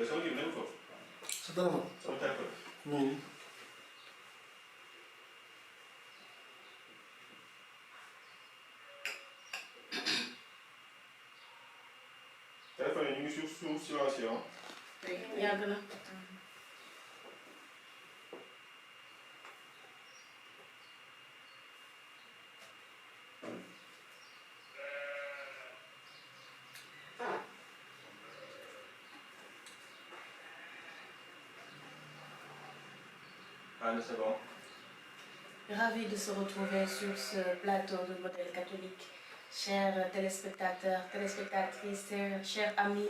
sama kii bi nañu foofu. sa téléphone. sama téléphone. nii. téléphone yi ñu ngi sur silencieux. yàgg na. Ah, c'est bon. Ravi de se retrouver sur ce plateau de Modèle Catholique. Chers téléspectateurs, téléspectatrices, chers amis,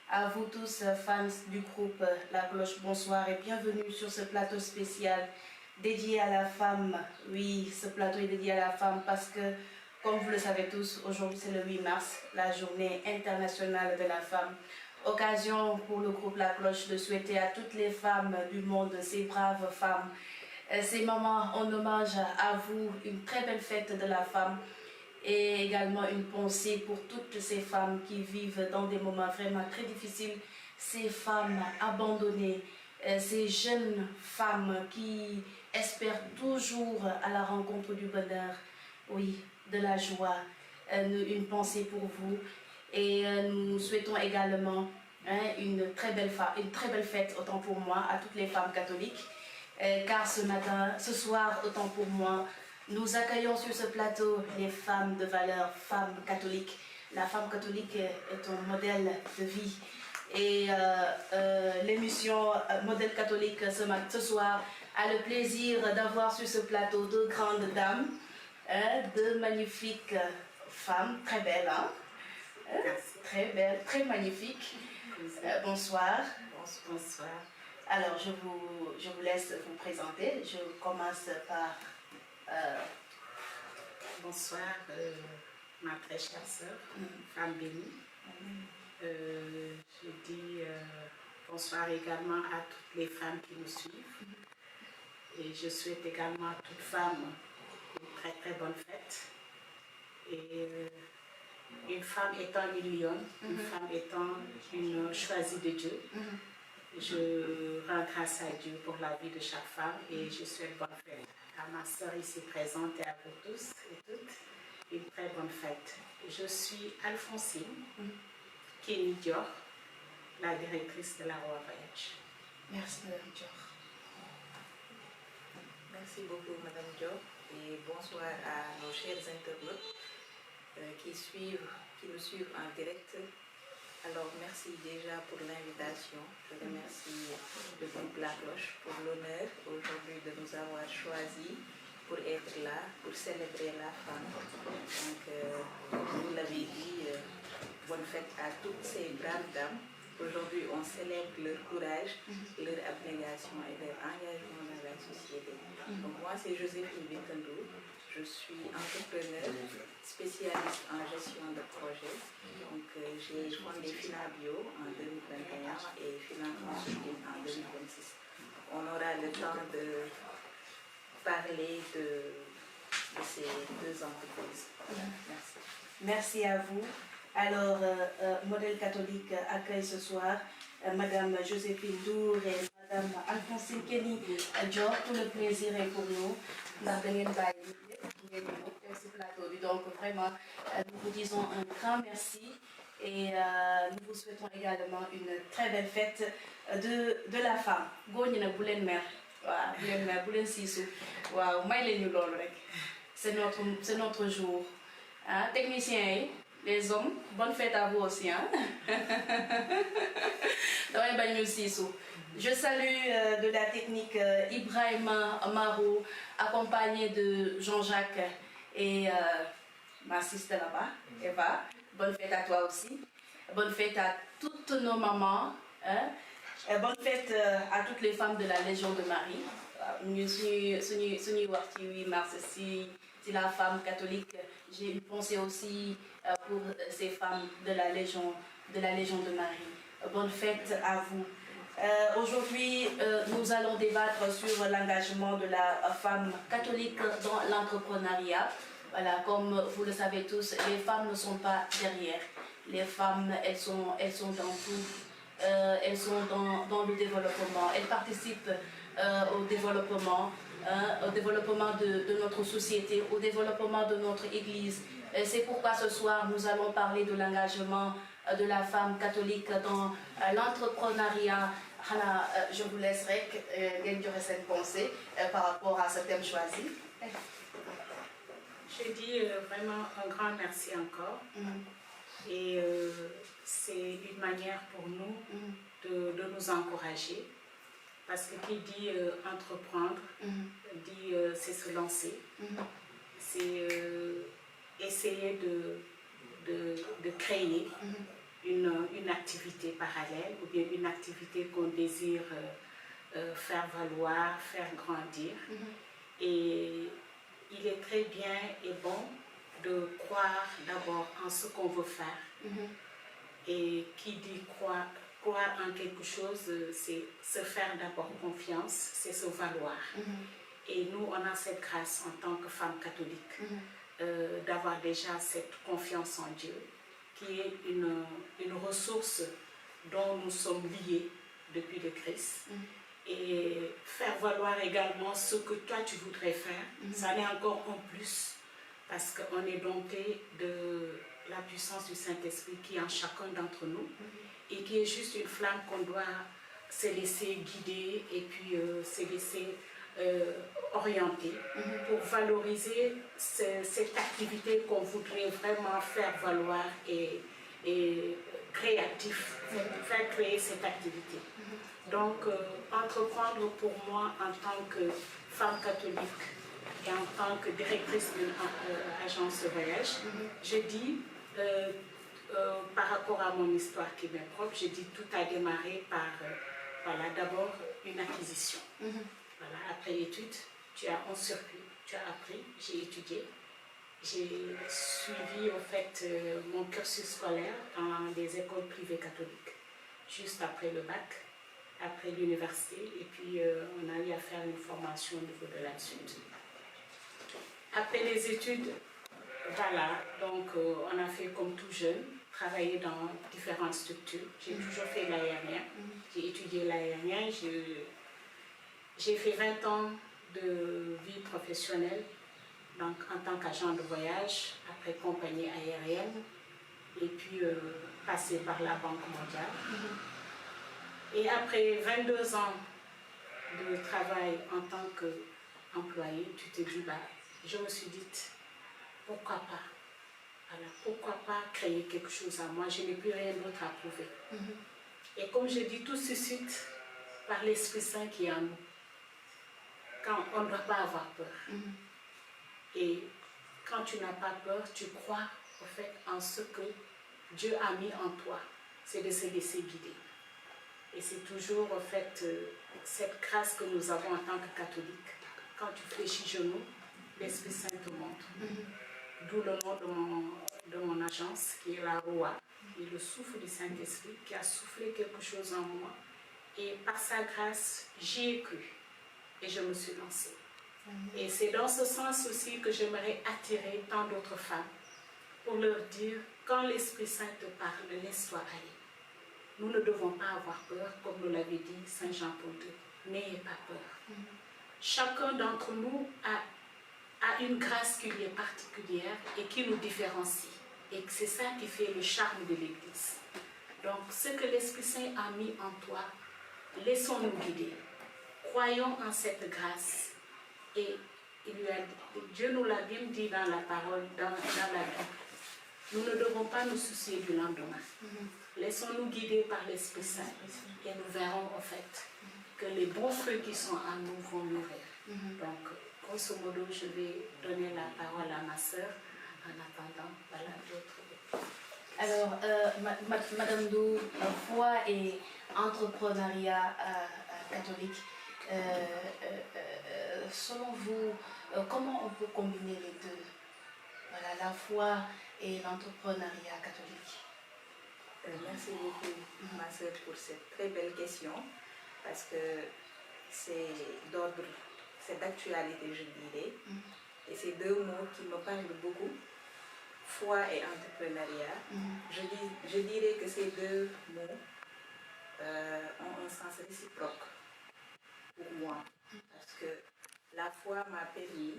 à vous tous, fans du groupe La Cloche, bonsoir et bienvenue sur ce plateau spécial dédié à la femme. Oui, ce plateau est dédié à la femme parce que, comme vous le savez tous, aujourd'hui c'est le 8 mars, la journée internationale de la femme. Occasion pour le groupe La Cloche de souhaiter à toutes les femmes du monde, ces braves femmes, ces mamans, en hommage à vous, une très belle fête de la femme et également une pensée pour toutes ces femmes qui vivent dans des moments vraiment très difficiles, ces femmes abandonnées, ces jeunes femmes qui espèrent toujours à la rencontre du bonheur, oui, de la joie, une pensée pour vous. Et nous souhaitons également une très belle fête, autant pour moi, à toutes les femmes catholiques. Car ce soir, autant pour moi, nous accueillons sur ce plateau les femmes de valeur, femmes catholiques. La femme catholique est un modèle de vie. Et l'émission Modèle catholique ce soir a le plaisir d'avoir sur ce plateau deux grandes dames, deux magnifiques femmes, très belles, hein? Très belle, très magnifique. Bonsoir. Bonsoir. Alors, je vous laisse vous présenter. Je commence par... Bonsoir, ma très chère sœur, femme bénie. Je dis bonsoir également à toutes les femmes qui nous suivent. Et je souhaite également à toutes femmes une très très bonne fête. Et une femme étant une lionne, une femme étant une choisie de Dieu, je rends grâce à Dieu pour la vie de chaque femme et je souhaite bonne fête à ma soeur ici présente et à vous tous et toutes, une très bonne fête. Je suis Alphonsine Kenny Dior, la directrice de la Roi Voyage. Merci Madame Dior. Merci beaucoup Madame Dior et bonsoir à nos chers internautes qui nous suivent en direct. Alors merci déjà pour l'invitation. Je remercie le groupe La Cloche pour l'honneur aujourd'hui de nous avoir choisis pour être là, pour célébrer la femme. Donc vous l'avez dit, bonne fête à toutes ces braves dames. Aujourd'hui, on célèbre leur courage, leur abnégation et leur engagement dans la société. Donc moi, c'est Joséphine Bintandou. Je suis entrepreneur, spécialiste en gestion de projet. Donc j'ai fondé Finabio en 2021 et Finan Consulting en 2026. On aura le temps de parler de ces deux entreprises. Merci. Merci à vous. Alors, Modèle catholique accueille ce soir Madame Joséphine Dour et Madame Alphonsine Kenny Dior. Tout le plaisir est pour nous. Donc vraiment, nous vous disons un grand merci et nous vous souhaitons également une très belle fête de la femme. C'est notre jour. Technicien, les hommes, bonne fête à vous aussi. Hein? Je salue de la technique Ibrahima Marou, accompagné de Jean-Jacques et ma sister là-bas, Eva. Bonne fête à toi aussi. Bonne fête à toutes nos mamans. Hein? Bonne fête à toutes les femmes de la Légion de Marie. Nous sommes 8 mars si la femme catholique. J'ai une pensée aussi pour ces femmes de la Légion de Marie. Bonne fête à vous. Aujourd'hui, nous allons débattre sur l'engagement de la femme catholique dans l'entrepreneuriat. Voilà, comme vous le savez tous, les femmes ne sont pas derrière. Les femmes, elles sont dans tout. elles sont dans le développement, elles participent au développement de notre société, au développement de notre Église. C'est pourquoi ce soir, nous allons parler de l'engagement de la femme catholique dans l'entrepreneuriat. Je vous laisserai gagner cette pensée par rapport à ce thème choisi. Je dis vraiment un grand merci encore. Et c'est une manière pour nous de nous encourager. Parce que qui dit entreprendre, dit c'est se lancer. C'est essayer de créer une activité parallèle ou bien une activité qu'on désire faire valoir, faire grandir. Et il est très bien et bon de croire d'abord en ce qu'on veut faire. Et qui dit croire en quelque chose, c'est se faire d'abord confiance, c'est se valoir. Et nous, on a cette grâce en tant que femme catholique d'avoir déjà cette confiance en Dieu, qui est une ressource dont nous sommes liés depuis le Christ. Et faire valoir également ce que toi tu voudrais faire, ça n'est encore en plus, parce qu'on est dompté de la puissance du Saint-Esprit qui est en chacun d'entre nous et qui est juste une flamme qu'on doit se laisser guider et puis se laisser orienter pour valoriser cette activité qu'on voudrait vraiment faire valoir et créatif, faire créer cette activité. Donc, entreprendre pour moi en tant que femme catholique et en tant que directrice d'une agence de voyage, je dis, par rapport à mon histoire qui m'est propre, je dis tout a démarré par, voilà, d'abord une acquisition. Voilà, après l'étude, tu as un circuit, tu as appris, j'ai étudié. J'ai suivi en fait mon cursus scolaire dans des écoles privées catholiques, juste après le bac, après l'université, et puis on a eu à faire une formation au niveau de la Sud. Après les études, voilà, donc on a fait comme tout jeune, travailler dans différentes structures. J'ai toujours fait l'aérien, j'ai étudié l'aérien, j'ai fait 20 ans de vie professionnelle, donc en tant qu'agent de voyage, après compagnie aérienne, et puis passé par la Banque mondiale. Et après 22 ans de travail en tant qu'employé, tu te dis, bah, je me suis dit, pourquoi pas? Voilà, pourquoi pas créer quelque chose à moi? Je n'ai plus rien d'autre à prouver. Et comme je dis, tout suscite par l'Esprit Saint qui est en nous. Quand on ne doit pas avoir peur. Et quand tu n'as pas peur, tu crois au fait en ce que Dieu a mis en toi. C'est de se laisser guider. Et c'est toujours en fait cette grâce que nous avons en tant que catholiques. Quand tu fléchis genoux, l'Esprit Saint te montre. D'où le nom de mon agence, qui est la Roa, qui est le souffle du Saint-Esprit, qui a soufflé quelque chose en moi. Et par sa grâce, j'y ai cru. Et je me suis lancée. Et c'est dans ce sens aussi que j'aimerais attirer tant d'autres femmes pour leur dire, quand l'Esprit Saint te parle, laisse-toi aller. Nous ne devons pas avoir peur, comme nous l'avait dit Saint Jean-Paul II. N'ayez pas peur. Chacun d'entre nous a une grâce qui lui est particulière et qui nous différencie. Et c'est ça qui fait le charme de l'Église. Donc, ce que l'Esprit Saint a mis en toi, laissons-nous guider. Croyons en cette grâce. Et Dieu nous l'a bien dit dans la parole, dans la Bible. Nous ne devons pas nous soucier du lendemain. Laissons-nous guider par l'Esprit Saint. Et nous verrons en fait que les bons fruits qui sont en nous vont mûrir. Donc, grosso modo, je vais donner la parole à ma sœur en attendant voilà, d'autres. Alors, Madame Dou, foi et entrepreneuriat catholique, selon vous, comment on peut combiner les deux? Voilà, la foi et l'entrepreneuriat catholique. Merci beaucoup, ma sœur, pour cette très belle question, parce que c'est d'ordre, c'est d'actualité, je dirais, et c'est deux mots qui me parlent beaucoup, foi et entrepreneuriat. Je dirais que ces deux mots ont un sens réciproque pour moi. Parce que la foi m'a permis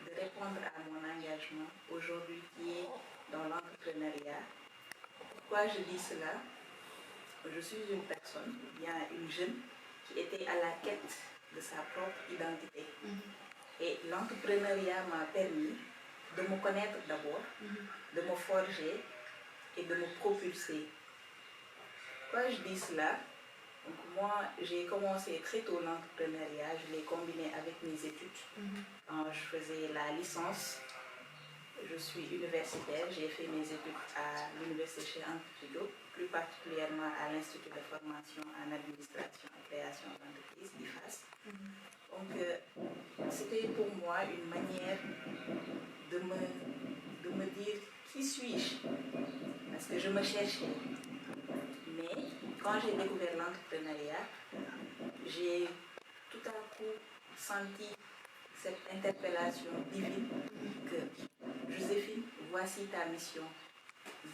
de répondre à mon engagement aujourd'hui qui est dans l'entrepreneuriat. Pourquoi je dis cela? Je suis une personne, bien une jeune, qui était à la quête de sa propre identité. Et l'entrepreneuriat m'a permis de me connaître d'abord, de me forger et de me propulser. Pourquoi je dis cela? Donc moi, j'ai commencé très tôt l'entrepreneuriat, je l'ai combiné avec mes études. Quand je faisais la licence, je suis universitaire, j'ai fait mes études à l'université chez Antifigo, plus particulièrement à l'Institut de formation en administration et création d'entreprise, IFAS. Donc c'était pour moi une manière de me dire qui suis-je, parce que je me cherchais. Mais quand j'ai découvert l'entrepreneuriat, j'ai tout à coup senti cette interpellation divine que Joséphine, voici ta mission,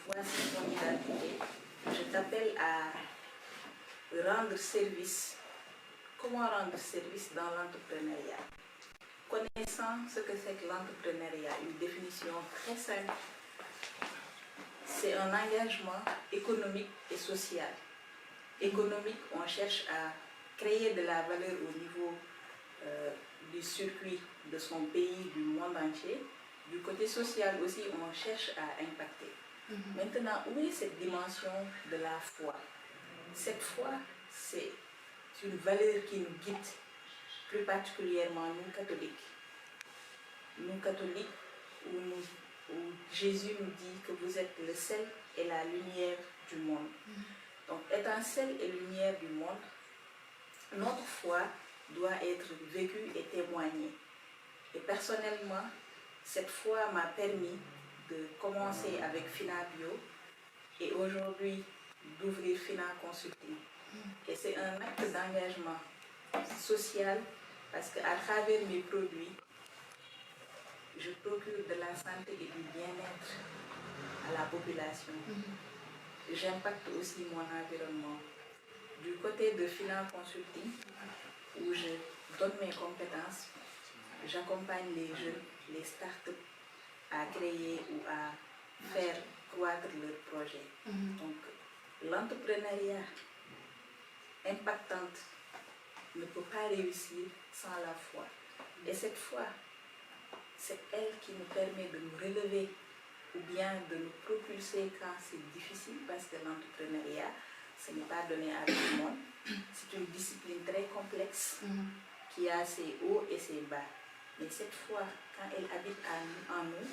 voici ton identité. Je t'appelle à rendre service. Comment rendre service dans l'entrepreneuriat? Connaissant ce que c'est que l'entrepreneuriat, une définition très simple, c'est un engagement économique et social. Économique, on cherche à créer de la valeur au niveau du circuit de son pays, du monde entier. Du côté social aussi, on cherche à impacter. Maintenant, où est cette dimension de la foi? Cette foi, c'est une valeur qui nous guide, plus particulièrement nous catholiques. Nous catholiques, où Jésus nous dit que vous êtes le sel et la lumière du monde. Donc, étant sel et lumière du monde, notre foi doit être vécue et témoignée. Et personnellement, cette foi m'a permis de commencer avec Fina Bio et aujourd'hui d'ouvrir Fina Consulting. Et c'est un acte d'engagement social parce qu'à travers mes produits, je procure de la santé et du bien-être à la population. J'impacte aussi mon environnement. Du côté de Fina Consulting, où je donne mes compétences, j'accompagne les jeunes, les startups à créer ou à faire croître leurs projets. Donc, l'entrepreneuriat impactante ne peut pas réussir sans la foi. Et cette foi, c'est elle qui nous permet de nous relever ou bien de nous propulser quand c'est difficile, parce que l'entrepreneuriat, ce n'est pas donné à tout le monde. C'est une discipline très complexe qui a ses hauts et ses bas. Mais cette foi, quand elle habite en nous,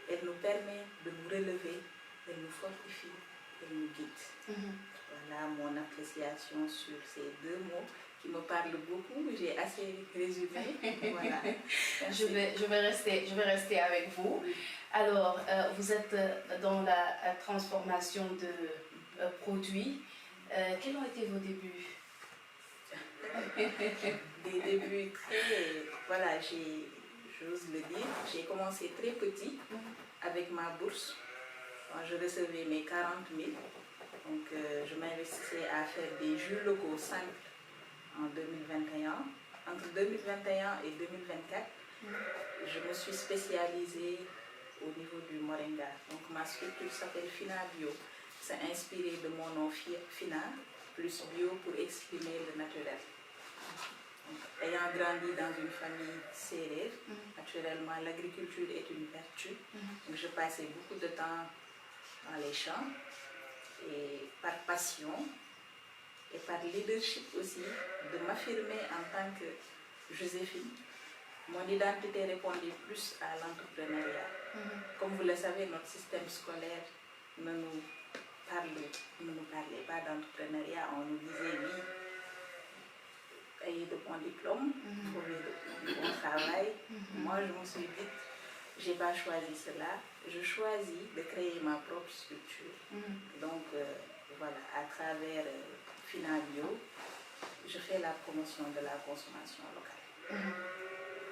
elle nous permet de nous relever, elle nous fortifie, elle nous guide. Voilà mon appréciation sur ces deux mots qui me parlent beaucoup. J'ai assez résumé. Voilà. Je vais rester avec vous. Alors, vous êtes dans la transformation de produits. Quels ont été vos débuts? Des débuts très... Voilà, j'ose le dire, j'ai commencé très petit avec ma bourse. Quand je recevais mes 40 000, donc je m'investissais à faire des jus locaux simples en 2021. Entre 2021 et 2024, je me suis spécialisée au niveau du moringa. Donc ma structure s'appelle Fina Bio. C'est inspiré de mon nom Fina, plus bio pour exprimer le naturel. Donc, ayant grandi dans une famille sérère, naturellement l'agriculture est une vertu. Donc je passais beaucoup de temps dans les champs et par passion et par leadership aussi, de m'affirmer en tant que Joséphine. Mon identité répondait plus à l'entrepreneuriat. Comme vous le savez, notre système scolaire ne nous parlait pas d'entrepreneuriat. On nous disait oui, ayez de bons diplômes, trouvez de bons travail. Moi, je me suis dit, je n'ai pas choisi cela. Je choisis de créer ma propre structure. Donc, voilà, à travers Fina Bio, je fais la promotion de la consommation locale.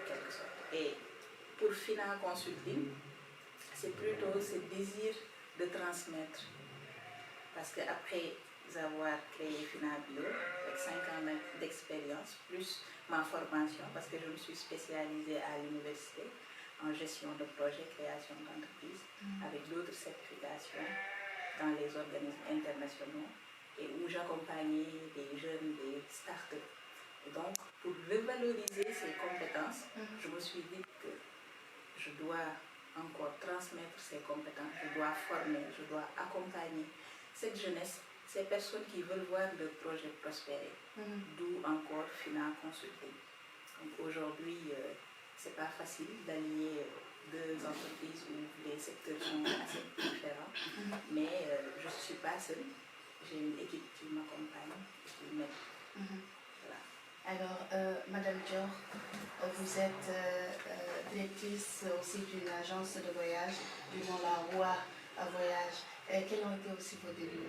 Quelque sorte. Et pour Fina Consulting, c'est plutôt ce désir de transmettre. Parce qu'après avoir créé Finabio avec 5 ans d'expérience, plus ma formation, parce que je me suis spécialisée à l'université en gestion de projets, création d'entreprises, avec d'autres certifications dans les organismes internationaux et où j'accompagnais des jeunes, des startups. Et donc, pour revaloriser ces compétences, je me suis dit que je dois encore transmettre ces compétences, je dois former, je dois accompagner cette jeunesse, ces personnes qui veulent voir leur projet prospérer, d'où encore Fina Consulting. Donc aujourd'hui, c'est pas facile d'allier deux entreprises où les secteurs sont assez différents, mais je ne suis pas seule, j'ai une équipe qui m'accompagne et qui m'aide. Voilà. Alors, Madame Dior, vous êtes directrice aussi d'une agence de voyage du nom La Roi à Voyage. Quels ont été aussi vos débuts?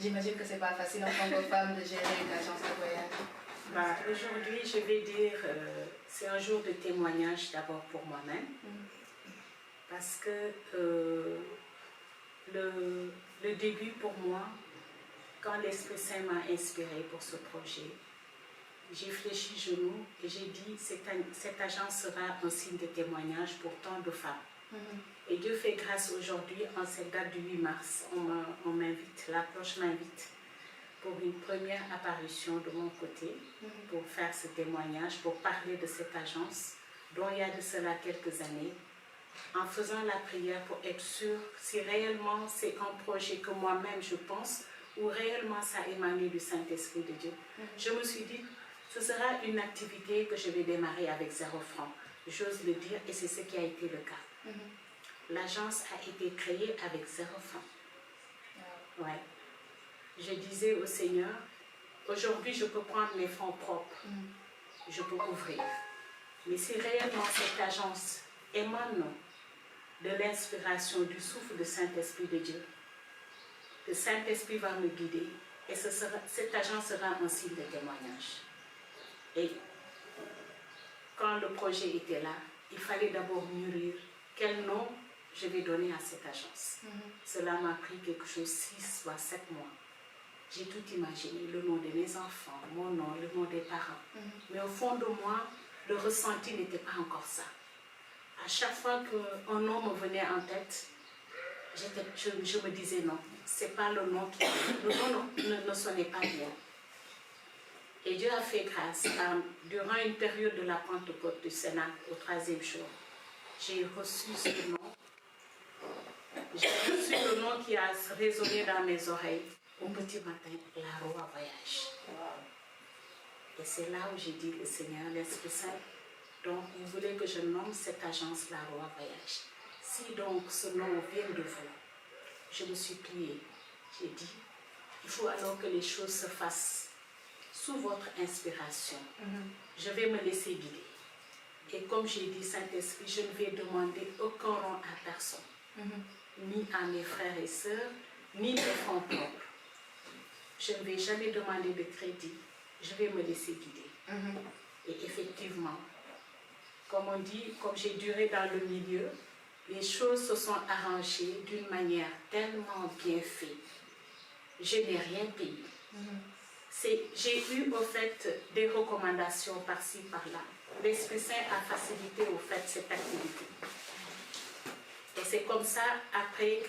J'imagine que ce n'est pas facile en tant que femme de gérer une agence de voyage. Bah, aujourd'hui, je vais dire, c'est un jour de témoignage d'abord pour moi-même, parce que le début pour moi, quand l'Esprit Saint m'a inspiré pour ce projet, j'ai fléchi genoux et j'ai dit cette agence sera un signe de témoignage pour tant de femmes. Et Dieu fait grâce aujourd'hui, en cette date du 8 mars, on m'invite, la cloche m'invite pour une première apparition de mon côté, pour faire ce témoignage, pour parler de cette agence dont il y a de cela quelques années, en faisant la prière pour être sûr si réellement c'est un projet que moi-même je pense ou réellement ça émane du Saint-Esprit de Dieu. Je me suis dit, ce sera une activité que je vais démarrer avec 0 francs. J'ose le dire et c'est ce qui a été le cas. L'agence a été créée avec 0 francs. Ouais. Je disais au Seigneur, aujourd'hui je peux prendre mes fonds propres, je peux ouvrir. Mais si réellement cette agence émane de l'inspiration, du souffle du Saint-Esprit de Dieu, le Saint-Esprit va me guider et cette agence sera un signe de témoignage. Et quand le projet était là, il fallait d'abord mûrir quel nom je vais donner à cette agence. Cela m'a pris quelque chose 6 ou 7 mois. J'ai tout imaginé, le nom de mes enfants, mon nom, le nom des parents. Mais au fond de moi, le ressenti n'était pas encore ça. À chaque fois qu'un nom me venait en tête, je me disais non, c'est pas le nom qui... Le nom ne sonnait pas bien. Et Dieu a fait grâce. Durant une période de la Pentecôte du Sénat, au 3e jour, j'ai reçu ce nom. J'ai reçu le nom qui a résonné dans mes oreilles. Au petit matin, La Roi Voyage. Et c'est là où j'ai dit au Seigneur, l'Esprit Saint, donc vous voulez que je nomme cette agence La Roi Voyage. Si donc ce nom vient de vous, je me suis pliée. J'ai dit, il faut alors que les choses se fassent sous votre inspiration. Je vais me laisser guider. Et comme j'ai dit, Saint-Esprit, je ne vais demander aucun rang à personne, ni à mes frères et sœurs, ni mes fonds propres. Je ne vais jamais demander de crédit, je vais me laisser guider. Et effectivement, comme on dit, comme j'ai duré dans le milieu, les choses se sont arrangées d'une manière tellement bien faite. Je n'ai rien payé. J'ai eu au fait des recommandations par-ci, par-là. L'Esprit Saint a facilité au fait cette activité. Et c'est comme ça, après,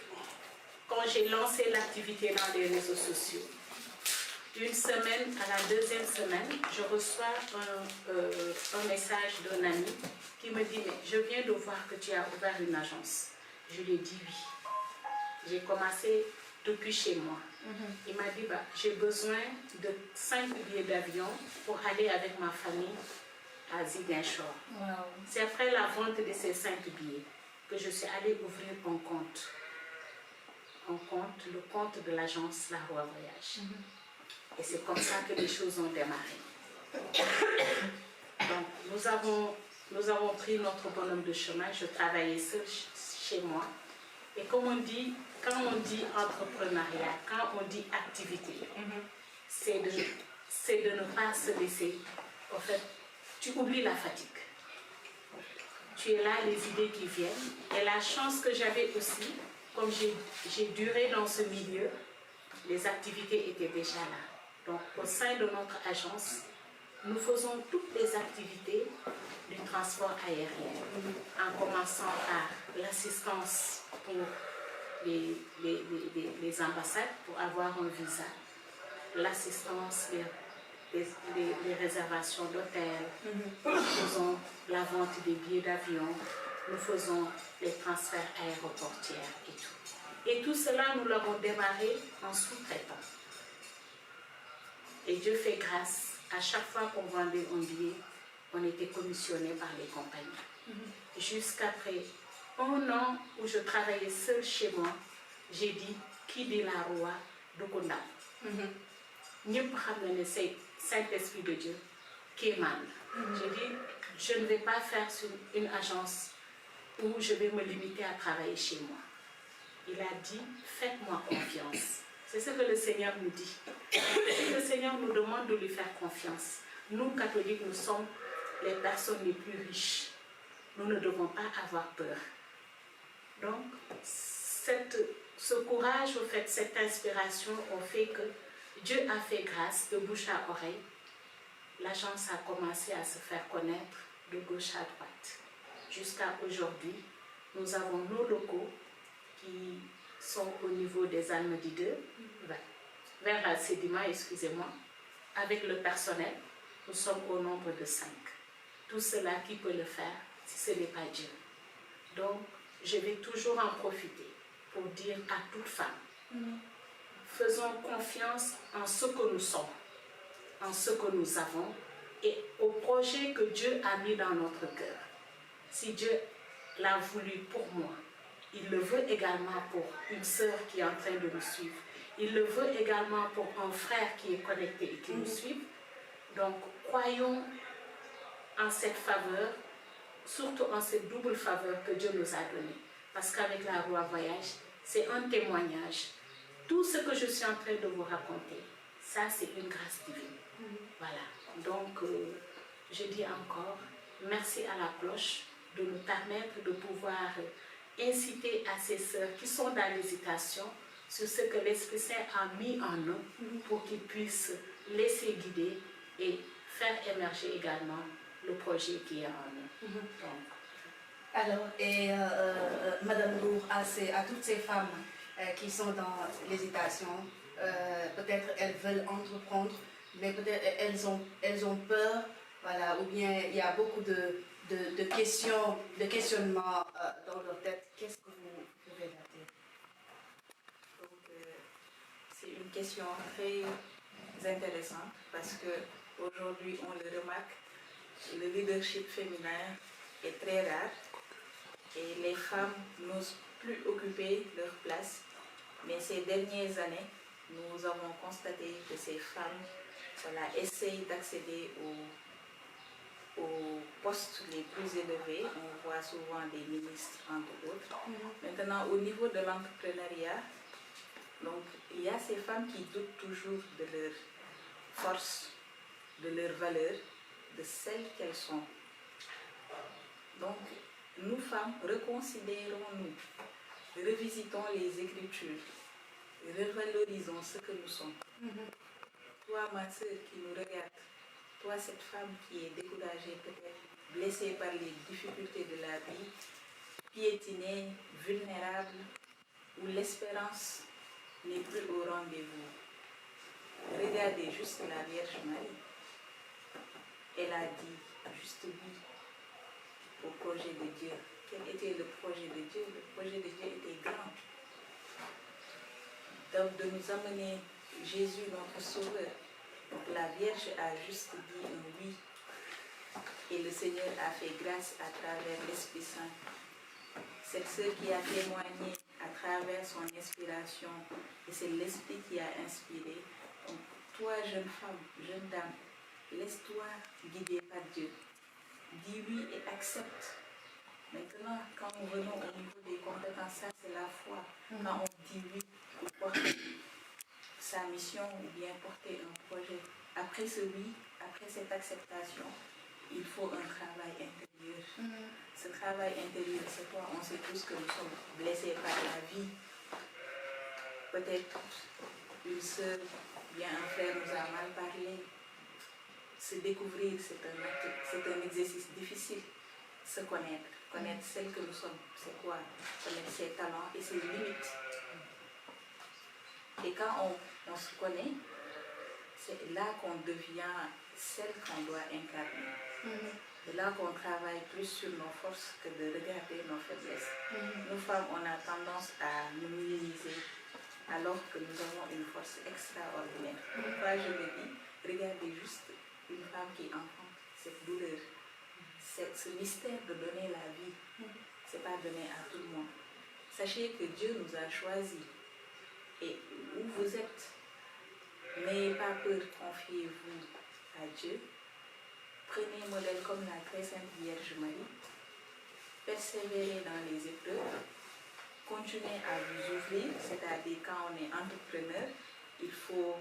quand j'ai lancé l'activité dans les réseaux sociaux, une semaine à la 2e semaine, je reçois un message d'un ami qui me dit, mais je viens de voir que tu as ouvert une agence. Je lui ai dit oui. J'ai commencé depuis chez moi. Il m'a dit, bah, j'ai besoin de 5 billets d'avion pour aller avec ma famille à Ziguinchor. C'est après la vente de ces 5 billets que je suis allée ouvrir un compte. Le compte de l'agence La Roi Voyage. Et c'est comme ça que les choses ont démarré. Donc, nous avons pris notre bonhomme de chemin. Je travaillais seule chez moi. Et comme on dit, quand on dit entrepreneuriat, quand on dit activité, c'est de ne pas se laisser. En fait, tu oublies la fatigue. Tu es là, les idées qui viennent. Et la chance que j'avais aussi, comme j'ai duré dans ce milieu, les activités étaient déjà là. Donc, au sein de notre agence, nous faisons toutes les activités du transport aérien, en commençant par l'assistance pour les ambassades pour avoir un visa, l'assistance, les réservations d'hôtels, nous faisons la vente des billets d'avion, nous faisons les transferts aéroportiers et tout. Et tout cela, nous l'avons démarré en sous-traitant. Et Dieu fait grâce, à chaque fois qu'on vendait un billet, on était commissionné par les compagnies. Jusqu'après 1 an où je travaillais seule chez moi, j'ai dit, qui dit la roi de Kunda. Nous savons que c'est Saint-Esprit de Dieu qui émane. J'ai dit, je ne vais pas faire sur une agence où je vais me limiter à travailler chez moi. Il a dit, faites-moi confiance. C'est ce que le Seigneur nous dit. Le Seigneur nous demande de lui faire confiance. Nous, catholiques, nous sommes les personnes les plus riches. Nous ne devons pas avoir peur. Donc, ce courage, au fait, cette inspiration ont fait que Dieu a fait grâce de bouche à oreille. L'agence a commencé à se faire connaître de gauche à droite. Jusqu'à aujourd'hui, nous avons nos locaux qui sont au niveau des Almadies 2, vers Sédima, excusez-moi. Avec le personnel, nous sommes au nombre de 5. Tout cela qui peut le faire, si ce n'est pas Dieu. Donc, je vais toujours en profiter pour dire à toute femme, faisons confiance en ce que nous sommes, en ce que nous avons et au projet que Dieu a mis dans notre cœur. Si Dieu l'a voulu pour moi, il le veut également pour une sœur qui est en train de nous suivre. Il le veut également pour un frère qui est connecté et qui nous suit. Donc, croyons en cette faveur, surtout en cette double faveur que Dieu nous a donnée. Parce qu'avec la Roi Voyage, c'est un témoignage. Tout ce que je suis en train de vous raconter, ça c'est une grâce divine. Voilà. Donc, je dis encore, merci à la cloche de nous permettre de pouvoir inciter à ces sœurs qui sont dans l'hésitation sur ce que l'Esprit Saint a mis en eux pour qu'ils puissent laisser guider et faire émerger également le projet qui est en eux. Donc, alors, et Madame Nour, à toutes ces femmes qui sont dans l'hésitation, peut-être elles veulent entreprendre, mais peut-être elles ont peur, voilà, ou bien il y a beaucoup de questionnements dans leur tête. Qu'est-ce que vous pouvez leur dire? Donc, c'est une question très intéressante parce qu'aujourd'hui, on le remarque, le leadership féminin est très rare et les femmes n'osent plus occuper leur place. Mais ces dernières années, nous avons constaté que ces femmes essayent d'accéder aux postes les plus élevés. On voit souvent des ministres, entre autres. Maintenant, au niveau de l'entrepreneuriat, donc, il y a ces femmes qui doutent toujours de leur force, de leur valeur, de celles qu'elles sont. Donc, nous femmes, reconsidérons-nous, revisitons les Écritures, revalorisons ce que nous sommes. Toi, ma soeur qui nous regarde, toi, cette femme qui est découragée, peut-être blessée par les difficultés de la vie, piétinée, vulnérable, où l'espérance n'est plus au rendez-vous. Regardez juste la Vierge Marie. Elle a dit juste oui au projet de Dieu. Quel était le projet de Dieu? Le projet de Dieu était grand. Donc, de nous amener Jésus, notre Sauveur. Donc, la Vierge a juste dit un oui. Et le Seigneur a fait grâce à travers l'Esprit Saint. Cette sœur qui a témoigné à travers son inspiration, et c'est l'Esprit qui a inspiré. Donc, toi, jeune femme, jeune dame, laisse-toi guider par Dieu. Dis oui et accepte. Maintenant, quand nous venons au niveau des compétences, ça c'est la foi. Quand on dit oui pour porter sa mission ou bien porter un projet. Après ce oui, après cette acceptation, il faut un travail intérieur. Ce travail intérieur, c'est quoi? On sait tous que nous sommes blessés par la vie. Peut-être une sœur, bien un frère nous a mal parlé. Se découvrir, c'est un exercice difficile. Se connaître, connaître celle que nous sommes, c'est quoi? Connaître ses talents et ses limites. Et quand on se connaît, c'est là qu'on devient celle qu'on doit incarner. C'est là qu'on travaille plus sur nos forces que de regarder nos faiblesses. Nous femmes, on a tendance à nous minimiser alors que nous avons une force extraordinaire. Pourquoi je le dis? Regardez juste une femme qui enfante cette douleur, ce mystère de donner la vie. Ce n'est pas donné à tout le monde. Sachez que Dieu nous a choisis. Et où vous êtes, n'ayez pas peur, confiez-vous à Dieu. Prenez un modèle comme la très sainte Vierge Marie. Persévérez dans les épreuves. Continuez à vous ouvrir, c'est-à-dire quand on est entrepreneur, il ne faut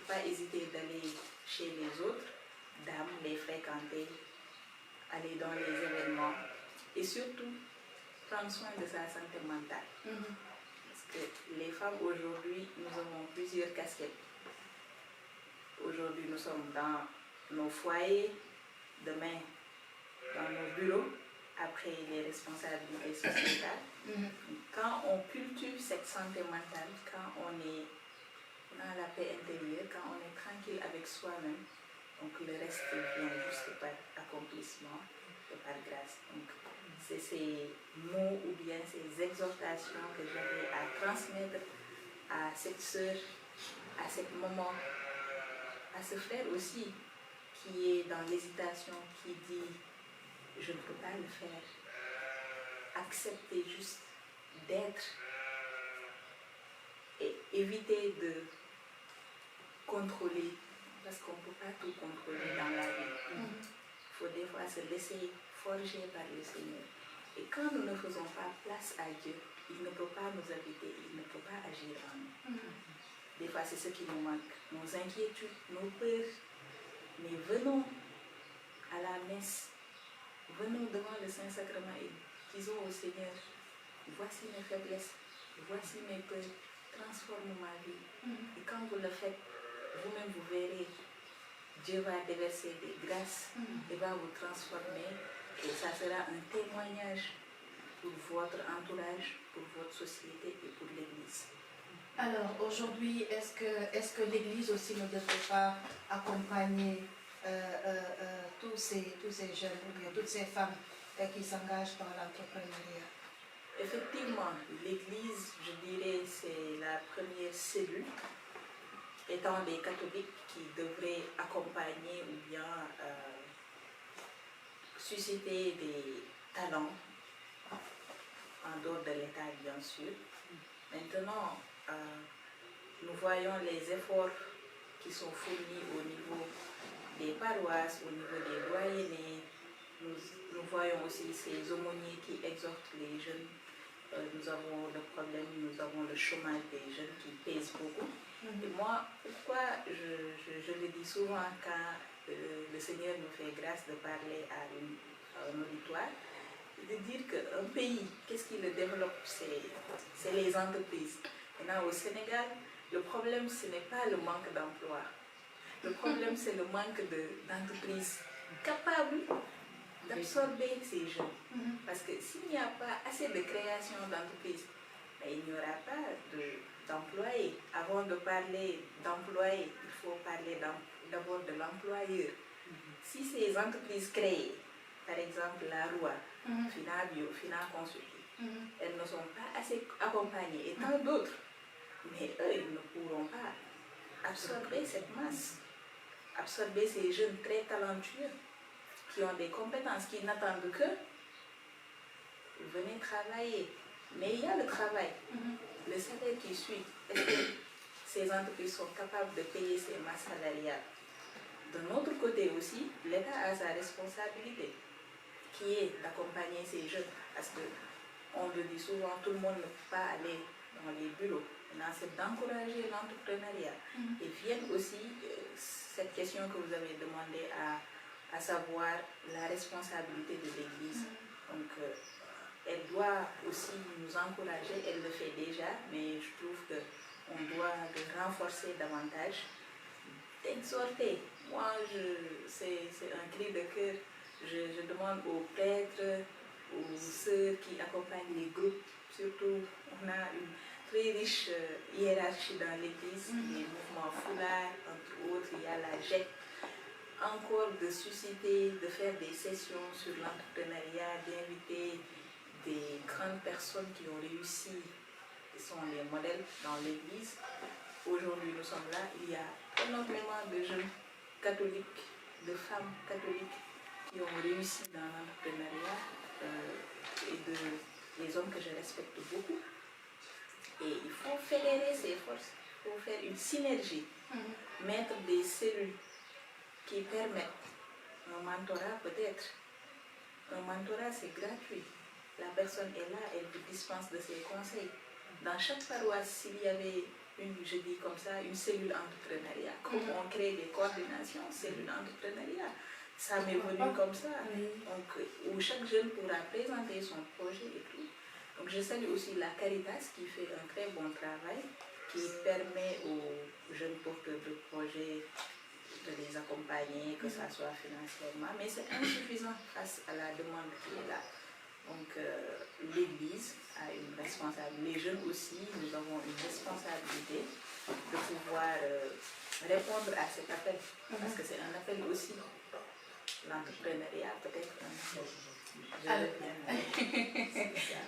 pas hésiter d'aller chez les autres dames, les fréquenter, aller dans les événements et surtout prendre soin de sa santé mentale. Parce que les femmes aujourd'hui, nous avons plusieurs casquettes. Aujourd'hui, nous sommes dans nos foyers, demain dans nos bureaux, après les responsabilités sociétales. Quand on cultive cette santé mentale, quand on est dans la paix intérieure, quand on est tranquille avec soi-même, donc le reste vient juste par accomplissement et par grâce. Donc c'est ces mots ou bien ces exhortations que j'avais à transmettre à cette sœur, à cette maman, à ce frère aussi qui est dans l'hésitation, qui dit je ne peux pas le faire. Accepter juste d'être et éviter de contrôler, parce qu'on ne peut pas tout contrôler dans la vie. Il faut des fois se laisser forger par le Seigneur. Et quand nous ne faisons pas place à Dieu, il ne peut pas nous habiter, il ne peut pas agir en nous. Des fois, c'est ce qui nous manque, nos inquiétudes, nos peurs. Mais venons à la messe, venons devant le Saint-Sacrement et disons au Seigneur, voici mes faiblesses, voici mes peurs, transforme ma vie. Et quand vous le faites, vous-même vous verrez, Dieu va déverser des grâces et va vous transformer. Et ça sera un témoignage pour votre entourage, pour votre société et pour l'Église. Alors aujourd'hui, est-ce que l'Église aussi ne devrait pas accompagner tous ces jeunes ou bien toutes ces femmes qui s'engagent dans l'entrepreneuriat? Effectivement, l'Église, je dirais, c'est la première cellule, étant des catholiques qui devraient accompagner ou bien susciter des talents en dehors de l'État, bien sûr. Maintenant, nous voyons les efforts qui sont fournis au niveau des paroisses, au niveau des doyennés. Nous voyons aussi ces aumôniers qui exhortent les jeunes. Nous avons le problème, nous avons le chômage des jeunes qui pèse beaucoup. Et moi, pourquoi je le dis souvent quand le Seigneur nous fait grâce de parler à un auditoire, de dire qu'un pays, qu'est-ce qui le développe? C'est les entreprises. Maintenant, au Sénégal, le problème, ce n'est pas le manque d'emploi. Le problème, c'est le manque d'entreprises capables d'absorber ces jeunes. Parce que s'il n'y a pas assez de création d'entreprises, il n'y aura pas d'employés. Avant de parler d'employés, il faut parler d'abord de l'employeur. Si ces entreprises créées, par exemple la ROA, Finabio, Finaconsulting, elles ne sont pas assez accompagnées, et tant d'autres, mais eux, ils ne pourront pas absorber cette masse, absorber ces jeunes très talentueux qui ont des compétences, qui n'attendent que venez travailler. Mais il y a le travail, le salaire qui suit. Est-ce que ces entreprises sont capables de payer ces masses salariales? De notre côté aussi, l'État a sa responsabilité, qui est d'accompagner ces jeunes. Parce qu'on le dit souvent, tout le monde ne peut pas aller dans les bureaux. Maintenant, c'est d'encourager l'entrepreneuriat. Et vient aussi cette question que vous avez demandé à savoir la responsabilité de l'Église. Donc, elle doit aussi nous encourager, elle le fait déjà, mais je trouve que on doit le renforcer davantage. Exhorter, moi c'est un cri de cœur. Je demande aux prêtres, aux sœurs qui accompagnent les groupes, surtout on a une très riche hiérarchie dans l'église, les mouvements foulard, entre autres, il y a la GEC, encore de susciter, de faire des sessions sur l'entrepreneuriat, d'inviter des grandes personnes qui ont réussi, qui sont les modèles dans l'église. Aujourd'hui, nous sommes là, il y a énormément de jeunes catholiques, de femmes catholiques qui ont réussi dans l'entrepreneuriat et les hommes que je respecte beaucoup. Et il faut fédérer ces forces, il faut faire une synergie, mettre des cellules qui permettent un mentorat peut-être. Un mentorat, c'est gratuit. La personne est là, elle vous dispense de ses conseils. Dans chaque paroisse, s'il y avait je dis comme ça, une cellule entrepreneuriat, comme on crée des coordinations, cellule entrepreneuriat, ça m'est venu comme ça. Donc, où chaque jeune pourra présenter son projet et tout. Donc, je salue aussi la Caritas qui fait un très bon travail, qui permet aux jeunes porteurs de projets de les accompagner, que ça soit financièrement, mais c'est insuffisant face à la demande qui est là. Donc l'Église a une responsabilité, les jeunes aussi, nous avons une responsabilité de pouvoir répondre à cet appel, parce que c'est un appel aussi. L'entrepreneuriat peut-être un appel.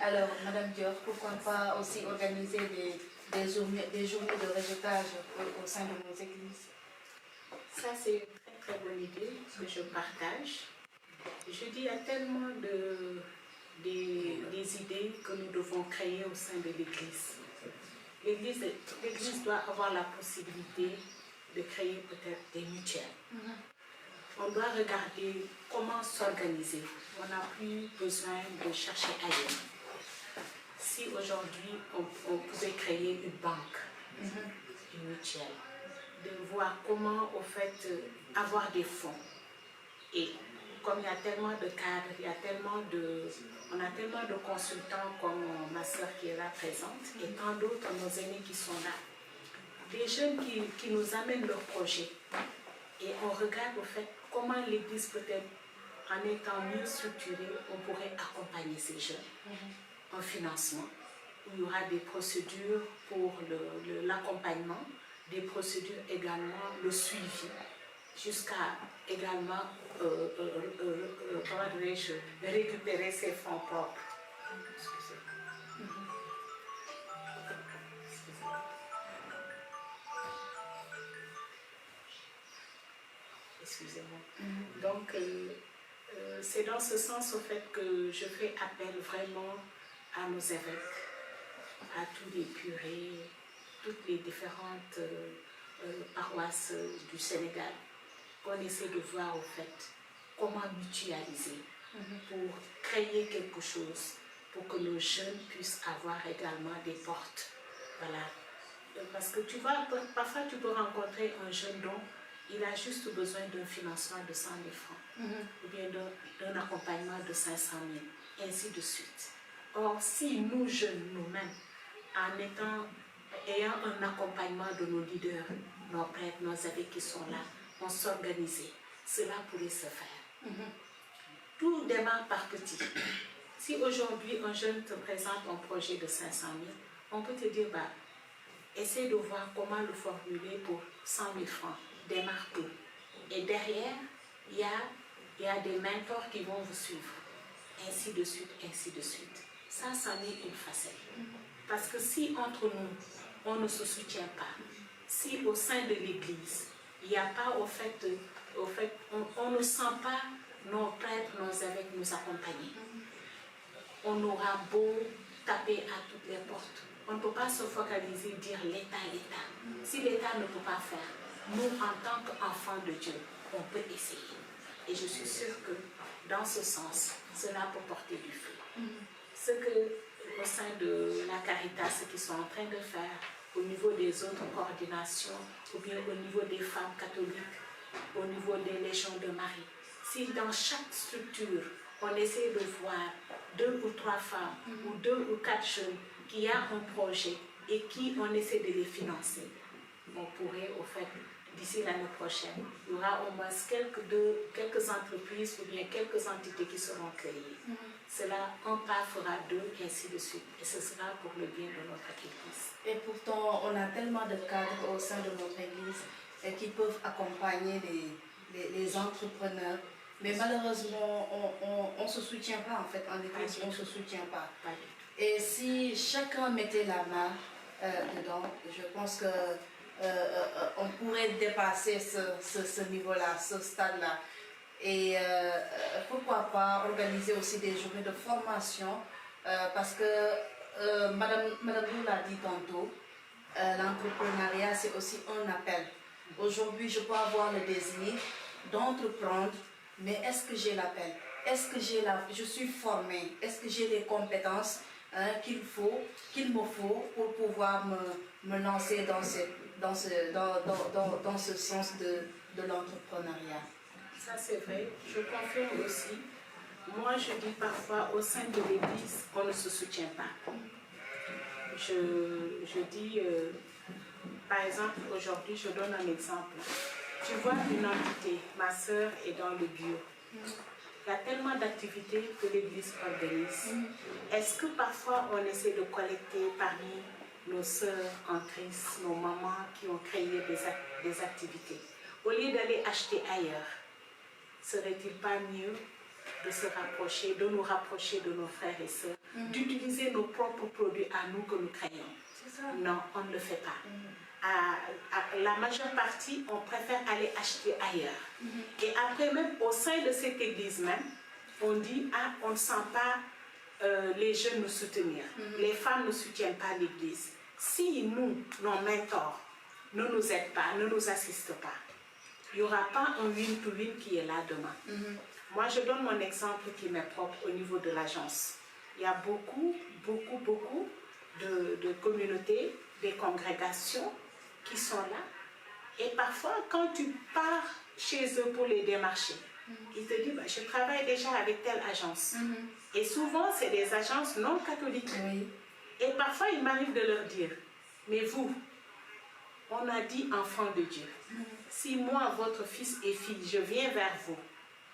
Alors, Madame Dior, pourquoi pas aussi organiser des journées de réseautage au sein de nos églises? Ça, c'est une très très bonne idée que je partage. Je dis, il y a tellement des idées que nous devons créer au sein de l'Église. L'Église doit avoir la possibilité de créer peut-être des mutuelles. On doit regarder comment s'organiser. On n'a plus besoin de chercher ailleurs. Si aujourd'hui on pouvait créer une banque, une mutuelle, de voir comment au fait avoir des fonds. Et comme il y a tellement de cadres, on a tellement de consultants comme ma soeur qui est là présente et tant d'autres, nos aînés qui sont là. Des jeunes qui nous amènent leurs projets. Et on regarde au fait comment l'Église peut-être, en étant mieux structurée, on pourrait accompagner ces jeunes. Un financement, où il y aura des procédures pour l'accompagnement, des procédures également, le suivi, jusqu'à également comment dirais-je, récupérer ses fonds propres. Excusez-moi. Donc, c'est dans ce sens au fait que je fais appel vraiment à nos évêques, à tous les curés, toutes les différentes paroisses du Sénégal, qu'on essaie de voir au fait comment mutualiser pour créer quelque chose, pour que nos jeunes puissent avoir également des portes. Voilà. Parce que tu vois, parfois tu peux rencontrer un jeune dont il a juste besoin d'un financement de 100 000 francs, ou bien d'un accompagnement de 500 000, ainsi de suite. Or, si nous jeunes, nous-mêmes, ayant un accompagnement de nos leaders, nos prêtres, nos évêques qui sont là, on s'organisait, cela pourrait se faire. Tout démarre par petit. Si aujourd'hui un jeune te présente un projet de 500 000, on peut te dire, essaie de voir comment le formuler pour 100 000 francs. Démarre tout. Et derrière, il y a des mentors qui vont vous suivre. Ainsi de suite, ainsi de suite. Ça, c'en est une facette. Parce que si entre nous, on ne se soutient pas, si au sein de l'Église, il n'y a pas on ne sent pas nos prêtres, nos évêques nous accompagner, on aura beau taper à toutes les portes. On ne peut pas se focaliser, dire l'État, l'État. Si l'État ne peut pas faire, nous, en tant qu'enfants de Dieu, on peut essayer. Et je suis sûre que dans ce sens, cela peut porter du fruit. Ce que, au sein de la Caritas, ce qu'ils sont en train de faire, au niveau des autres coordinations, ou bien au niveau des femmes catholiques, au niveau des légions de Marie, si dans chaque structure, on essaie de voir 2 ou 3 femmes, ou 2 ou 4 jeunes, qui a un projet, et qui on essaie de les financer. On pourrait, au fait, d'ici l'année prochaine, il y aura au moins quelques entreprises ou bien quelques entités qui seront créées. Cela, un pas fera deux, et ainsi de suite. Et ce sera pour le bien de notre église. Et pourtant, on a tellement de cadres au sein de notre église qui peuvent accompagner les entrepreneurs. Mais malheureusement, on ne se soutient pas en fait. En église, on ne se soutient pas. Et si chacun mettait la main dedans, je pense que on pourrait dépasser ce niveau-là, ce stade-là. Et pourquoi pas organiser aussi des journées de formation parce que Madame Lou l'a dit tantôt, l'entrepreneuriat c'est aussi un appel. Aujourd'hui, je peux avoir le désir d'entreprendre, mais est-ce que j'ai l'appel? Est-ce que je suis formée? Est-ce que j'ai les compétences qu'il me faut pour pouvoir me lancer dans ce sens de l'entrepreneuriat? Ça c'est vrai, je confirme aussi. Moi je dis parfois au sein de l'église, on ne se soutient pas. Je dis, par exemple, aujourd'hui, je donne un exemple. Tu vois une entité, ma sœur est dans le bio. Il y a tellement d'activités que l'église organise. Est-ce que parfois on essaie de collecter parmi nos sœurs en Christ, nos mamans qui ont créé des activités, au lieu d'aller acheter ailleurs, serait-il pas mieux de se rapprocher, de nous rapprocher de nos frères et sœurs, d'utiliser nos propres produits à nous que nous créons? Non, on ne le fait pas. La majeure partie, on préfère aller acheter ailleurs. Et après même, au sein de cette église même, on dit, ah, on ne sent pas les jeunes nous soutenir. Les femmes ne soutiennent pas l'église. Si nous, nos mentors, ne nous aident pas, ne nous assistent pas, il n'y aura pas un win-to-win qui est là demain. Moi, je donne mon exemple qui m'est propre au niveau de l'agence. Il y a beaucoup de communautés, des congrégations qui sont là. Et parfois, quand tu pars chez eux pour les démarcher, ils te disent, bah, je travaille déjà avec telle agence. Et souvent, c'est des agences non catholiques. Et parfois, il m'arrive de leur dire, mais vous, on a dit enfant de Dieu. Si moi, votre fils et fille, je viens vers vous,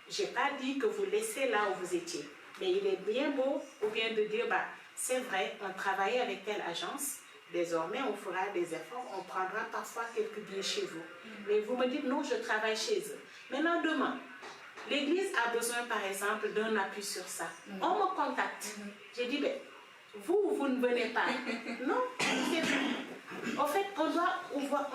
je n'ai pas dit que vous laissez là où vous étiez. Mais il est bien beau ou bien de dire, bah, c'est vrai, on travaillait avec telle agence, désormais on fera des efforts, on prendra parfois quelques billets chez vous. Mais vous me dites, non, je travaille chez eux. Maintenant, demain, l'église a besoin, par exemple, d'un appui sur ça. On me contacte. J'ai dit, ben, vous ne venez pas. Non, c'est vrai. En fait, on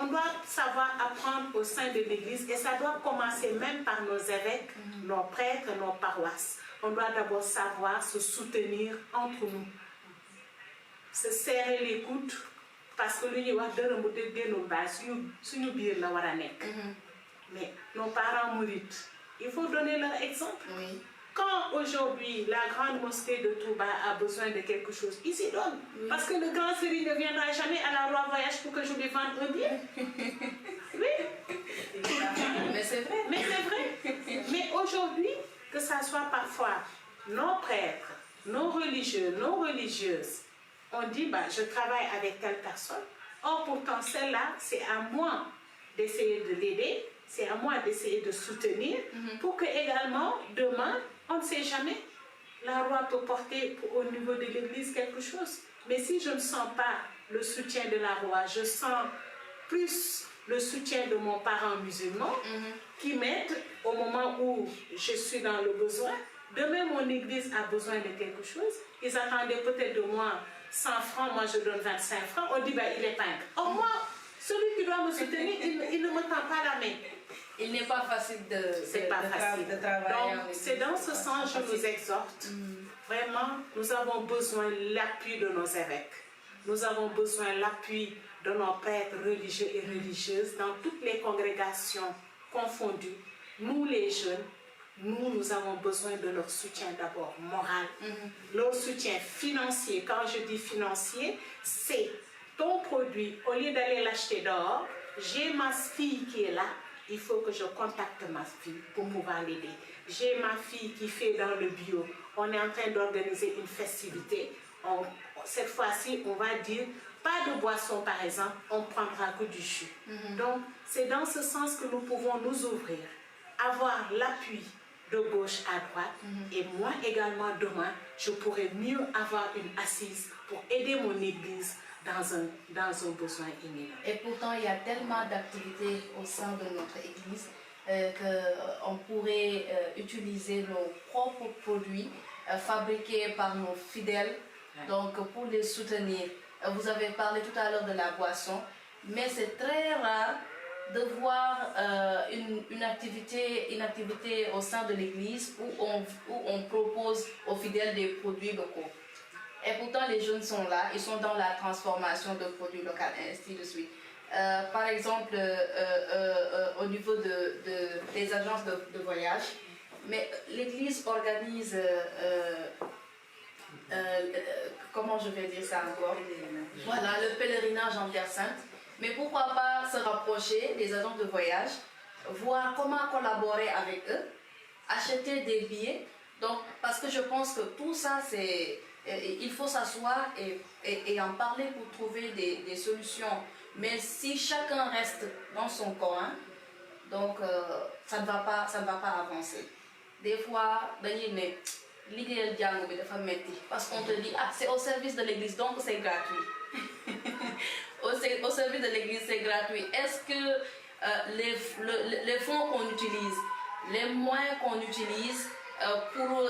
doit savoir apprendre au sein de l'église et ça doit commencer même par nos évêques, nos prêtres, nos paroisses. On doit d'abord savoir se soutenir entre nous. Se serrer les coudes parce que mais nos parents mourites, il faut donner leur exemple. Quand aujourd'hui la grande mosquée de Touba a besoin de quelque chose, ils s'y donnent. Parce que le grand Seri ne viendra jamais à la Roi Voyage pour que je lui vende un bien. Oui. Mais c'est vrai. Mais c'est vrai. Mais aujourd'hui, que ça soit parfois nos prêtres, nos religieux, nos religieuses, on dit, bah, je travaille avec telle personne. Or, pourtant, celle-là, c'est à moi d'essayer de l'aider, c'est à moi d'essayer de soutenir pour que également, demain, on ne sait jamais, la Roi peut porter au niveau de l'église quelque chose. Mais si je ne sens pas le soutien de la Roi, je sens plus le soutien de mon parent musulman qui m'aide au moment où je suis dans le besoin. Demain, mon église a besoin de quelque chose. Ils attendaient peut-être de moi 100 francs, moi je donne 25 francs. On dit, bah, il est peintre. Or, moi, celui qui doit me soutenir, il ne me tend pas la main. Il n'est pas facile de Donc, travailler. c'est dans ce sens que je nous exhorte. Vraiment, nous avons besoin de l'appui de nos évêques. Nous avons besoin de l'appui de nos prêtres religieux et religieuses dans toutes les congrégations confondues. Nous, les jeunes, nous avons besoin de leur soutien d'abord moral, leur soutien financier. Quand je dis financier, c'est ton produit. Au lieu d'aller l'acheter dehors, j'ai ma fille qui est là, il faut que je contacte ma fille pour pouvoir l'aider. J'ai ma fille qui fait dans le bio. On est en train d'organiser une festivité. Cette fois-ci, on va dire pas de boisson par exemple, on prendra que du jus. Donc c'est dans ce sens que nous pouvons nous ouvrir, avoir l'appui de gauche à droite, et moi également demain, je pourrais mieux avoir une assise pour aider mon église dans un besoin imminent. Et pourtant, il y a tellement d'activités au sein de notre église qu'on pourrait utiliser nos propres produits fabriqués par nos fidèles, donc pour les soutenir. Vous avez parlé tout à l'heure de la boisson, mais c'est très rare de voir une activité au sein de l'église où on propose aux fidèles des produits locaux. Et pourtant, les jeunes sont là, ils sont dans la transformation de produits locaux, et ainsi de suite. Par exemple, au niveau des agences de voyage, mais l'église organise, comment je vais dire ça encore? Voilà, le pèlerinage en Terre Sainte. Mais pourquoi pas se rapprocher des agences de voyage, voir comment collaborer avec eux, acheter des billets. Donc, parce que je pense que tout ça, il faut s'asseoir et en parler pour trouver des solutions. Mais si chacun reste dans son coin, donc ça ne va pas avancer. Des fois, parce qu'on te dit, ah, c'est au service de l'église, donc c'est gratuit. Au service de l'église, c'est gratuit. Est-ce que les fonds qu'on utilise, les moyens qu'on utilise pour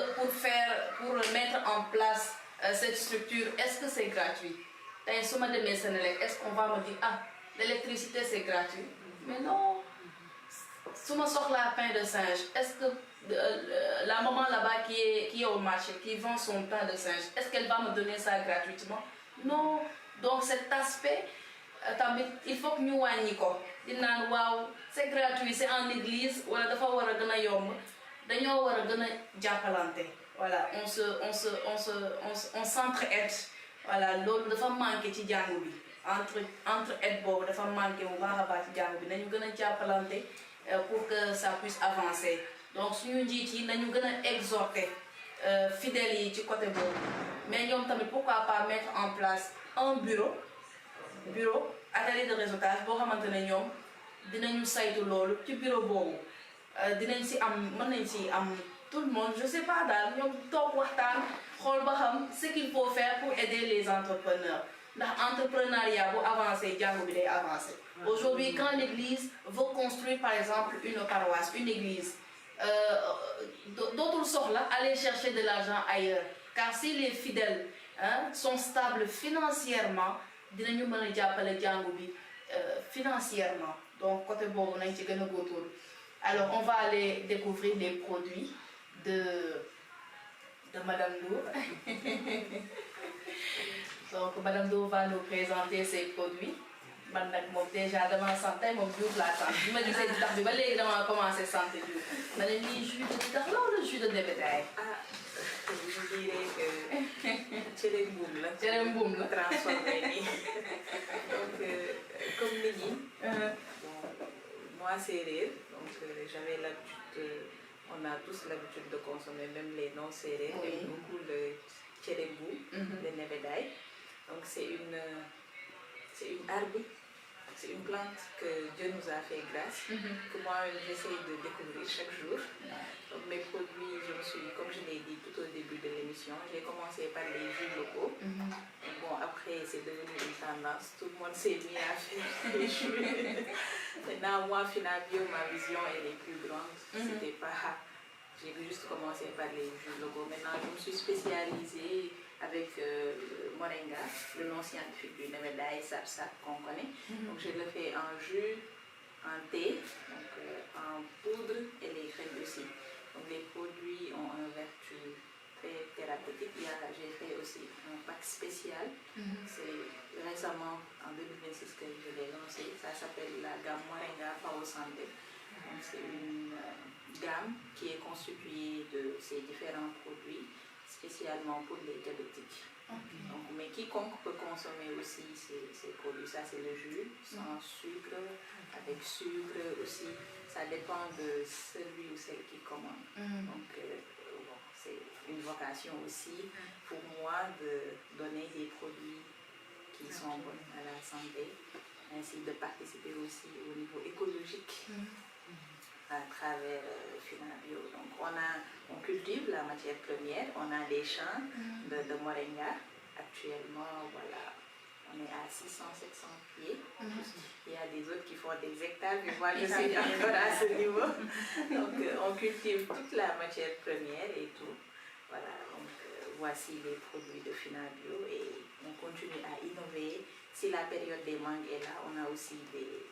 mettre en place cette structure, est-ce que c'est gratuit? Est-ce qu'on va me dire, ah, l'électricité c'est gratuit? Mais non. Si on sort la pain de singe, est-ce que la maman là-bas qui est au marché, qui vend son pain de singe, est-ce qu'elle va me donner ça gratuitement? Non. Donc cet aspect, il faut que nous c'est gratuit, c'est en église, voilà, voilà, on s'entraide. Voilà, l'autre dafa manqué ci jàng bi entre aide boobu dafa manqué bu baax a baax ci jàng bi nañu gën a jàppalante pour que ça puisse avancer. Donc suñu njiit yi nañu gën a exhorter fidèles yi ci côté boobu, mais ñoom tamit pourquoi pas mettre en place un bureau atelier de réseautage boo xamante ne ñoom dinañu saytu loolu ci bureau boobu dinañ si am mën nañ si am tout le monde, je sais pas daal ñoom toog waxtaan xool ba xam ce qu'il faut faire pour aider les entrepreneurs. L'entrepreneuriat pour avancer, avancer. Aujourd'hui, quand l'église veut construire par exemple une paroisse, une église, d'autres sortent là, aller chercher de l'argent ailleurs. Car si les fidèles sont stables financièrement, dinañu mën a jàppale jàngu bi financièrement. Donc côté boobu nañ ci gën a góorgóorlu. Alors on va aller découvrir les produits de Madame Ndour. Donc Madame Ndour va nous présenter ses produits. Man nag moom déjà dama sant tey moom Diouf laa sant bi ma gisee ditax bi ba léegi dama commencé sant Diouf ma ne lii jus de ditax la wala jus de nebedaay. Je dirais que cere mbuum la transformé nii. Donc comme nit ñi moi séeréer, donc j'avais l'habitude, on a tous l'habitude de consommer, même les non séeréer, et beaucoup le cere mbuum, le nebedaay. Donc c'est une arbre, c'est une plante que Dieu nous a fait grâce, que moi j'essaie de découvrir chaque jour. Donc mes produits, comme je l'ai dit tout au début de l'émission, j'ai commencé par les jus locaux. Bon, après c'est devenu une tendance, tout le monde s'est mis à faire les jus. Maintenant, moi, finalement, ma vision elle est plus grande. C'était pas... J'ai juste commencé par les jus locaux. Maintenant, je me suis spécialisée avec moringa, le nom scientifique du nebedaay sapsap qu'on connaît. Donc je le fais en jus, en thé, donc, en poudre et les graines aussi. Donc les produits ont une vertu très thérapeutique. J'ai fait aussi un pack spécial. C'est récemment, en 2026, que je l'ai lancé. Ça s'appelle la gamme Moringa Power Santé. C'est une gamme qui est constituée de ces différents produits, spécialement pour les diabétiques. Donc, mais quiconque peut consommer aussi ces produits. Ça, c'est le jus, sans sucre, avec sucre aussi. Ça dépend de celui ou celle qui commande. Donc, c'est une vocation aussi pour moi de donner des produits qui sont bonnes à la santé, ainsi de participer aussi au niveau écologique à travers Finabio. Donc on cultive la matière première, on a des champs de moringa. Actuellement, voilà, on est à 600-700 pieds. Il y a des autres qui font des hectares, mais moi je suis encore à ce niveau. Donc on cultive toute la matière première et tout. Voilà, donc voici les produits de Finabio et on continue à innover. Si la période des mangues est là, on a aussi des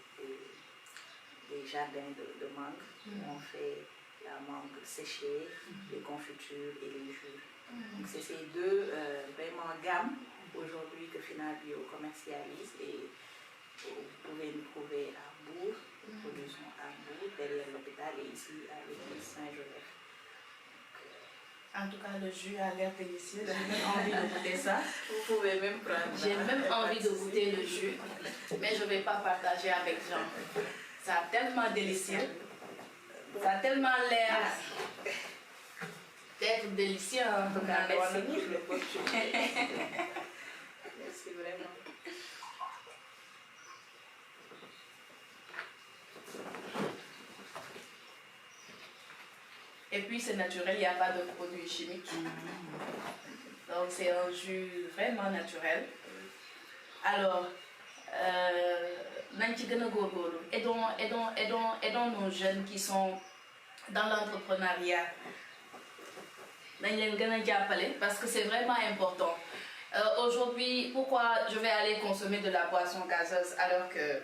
jardins de mangue. On fait la mangue séchée, les confitures et les jus. Donc c'est ces deux vraiment gammes aujourd'hui que Finabio commercialise et vous pouvez nous trouver à Bourg, nous produisons à Bourg, derrière l'hôpital et ici à l'église Saint-Joseph. En tout cas, le jus a l'air délicieux. J'ai même envie de goûter ça. Vous pouvez même prendre. J'ai même envie de goûter le jus, mais je ne vais pas partager avec Jean. Ça a tellement délicieux. Ça a tellement l'air d'être délicieux. En tout cas, merci pour l'opportunité. Merci vraiment. Et puis c'est naturel, il n'y a pas de produits chimiques. Donc c'est un jus vraiment naturel. Alors, aidons nos jeunes qui sont dans l'entrepreneuriat. Parce que c'est vraiment important. Aujourd'hui, pourquoi je vais aller consommer de la boisson gazeuse alors que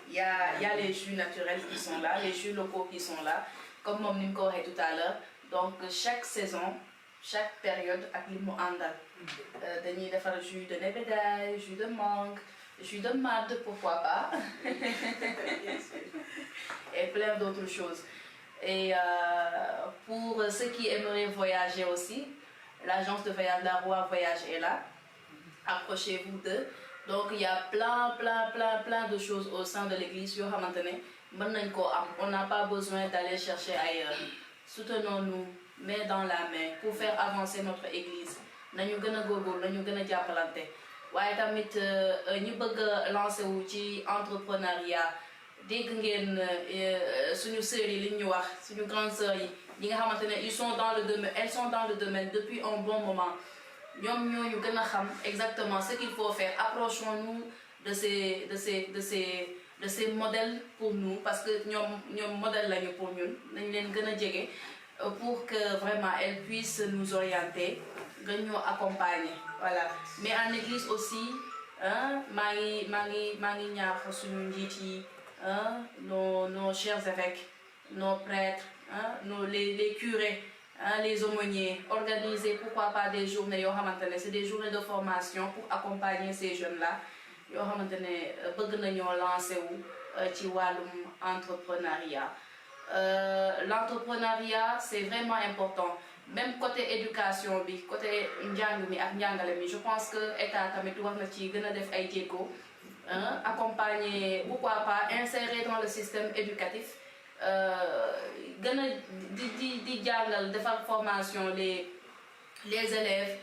il y a les jus naturels qui sont là, les jus locaux qui sont là, comme mon Nimko dit tout à l'heure. Donc chaque saison, chaque période a li mu àndal. Dañuy defar jus de nebedaay, jus de mangue, jus de mad, pourquoi pas. Et plein d'autres choses. Et pour ceux qui aimeraient voyager aussi, l'agence de voyage La Roi Voyage est là. Approchez-vous d'eux. Donc il y a plein de choses au sein de l'église. On n'a pas besoin d'aller chercher ailleurs. Soutenons-nous, main dans la main, pour faire avancer notre église. Nañu gëna góorgóorlu, nañu gëna jàppalante. Waaye tamit ñu bëgg a lancer wu ci entrepreneuriat. Dégg ngeen suñu sœurs yi li ñu wax, suñu grandes sœurs yi ñi nga xamante ne elles sont dans le domaine depuis un bon moment. Ñoom ñoo ñu gën a xam exactement ce qu'il faut faire. Approchons-nous de ces modèles pour nous, parce que ñoom modèle lañu pour ñun. Nañ leen gën a jege pour que vraiment elles puissent nous orienter, gën ñoo accompagner. Voilà. Mais en église aussi, maa ngi ñaax suñu njiit yi, nos chers évêques, nos prêtres, les curés, les aumôniers, organiser pourquoi pas des journées, c'est des journées de formation pour accompagner ces jeunes-là. Bëgg nañoo lancer wu ci wàllum entrepreneuriat. L'entrepreneuriat, c'est vraiment important. Même côté éducation bi, côté njàng mi ak njàngale mi, je pense que état tamit war na ci gën a def ay jéego. Accompagner, pourquoi pas insérer dans le système éducatif, gën a di jàngal defar formation les élèves,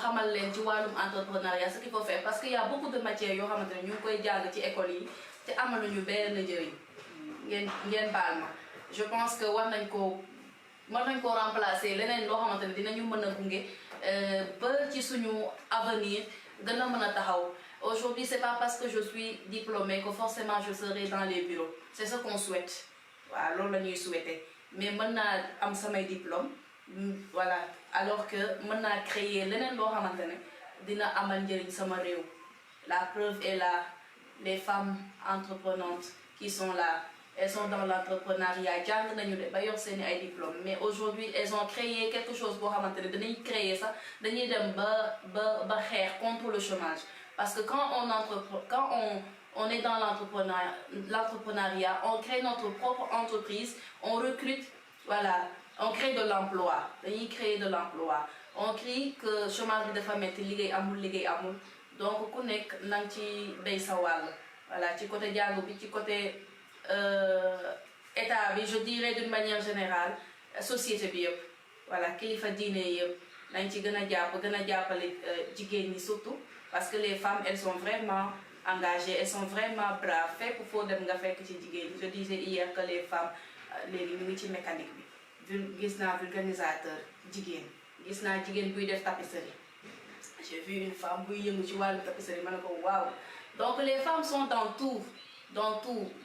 xamal leen ci wàllum entrepreneuriat, ce qu'il faut faire, parce qu'il y a beaucoup de matières yoo xamante ne ñu ngi koy jàng ci école yi te amaluñu benn njëriñ. ngeen baal ma. Je pense que war nañ ko remplacer leneen loo xamante ne dinañu mën a gunge ba ci suñu avenir gën a mën a taxaw. Aujourd'hui, c'est pas parce que je suis diplômée que forcément je serai dans les bureaux. C'est ce qu'on souhaite. Voilà, loolu la ñuy souhaiter. Mais mën naa am samay diplôme, voilà, alors que mën naa créer leneen loo xamante ne dina amal njëriñ sama réew. La preuve est là, les femmes entreprenantes qui sont là, elles sont dans l'entrepreneuriat, jàng nañu de ba yor seeni ay diplôme, mais aujourd'hui elles ont créé quelque chose boo xamante ne danañ créer ça, dañuy dem ba xeex contre le chômage. Parce que quand on est dans l'entrepreneuriat, on crée notre propre entreprise, on recrute, voilà, on crée de l'emploi, dañuy créer de l'emploi. On crie que chômage bi dafa metti, liggéey amul. Donc ku nekk nang ci bay sa wàll. Voilà, ci côté jàng bi, ci côté état bi, je dirais d'une manière générale, société bi yëpp. Voilà, kilifa diine yëpp, nañ ci gën a jàppale jigéen ñi surtout parce que les femmes elles sont vraiment engagées, elles sont vraiment braves fépp foo dem nga fekk ci jigéen ñi. Je disais hier que les femmes léegi ñu ngi ci mécanique bi gis naa vulcanisateur jigéen, gis naa jigéen buy def tapisserie, j'ai vu une femme buy yëngu ci wàllu tapisserie ma ne ko waaw. Donc les femmes sont dans tout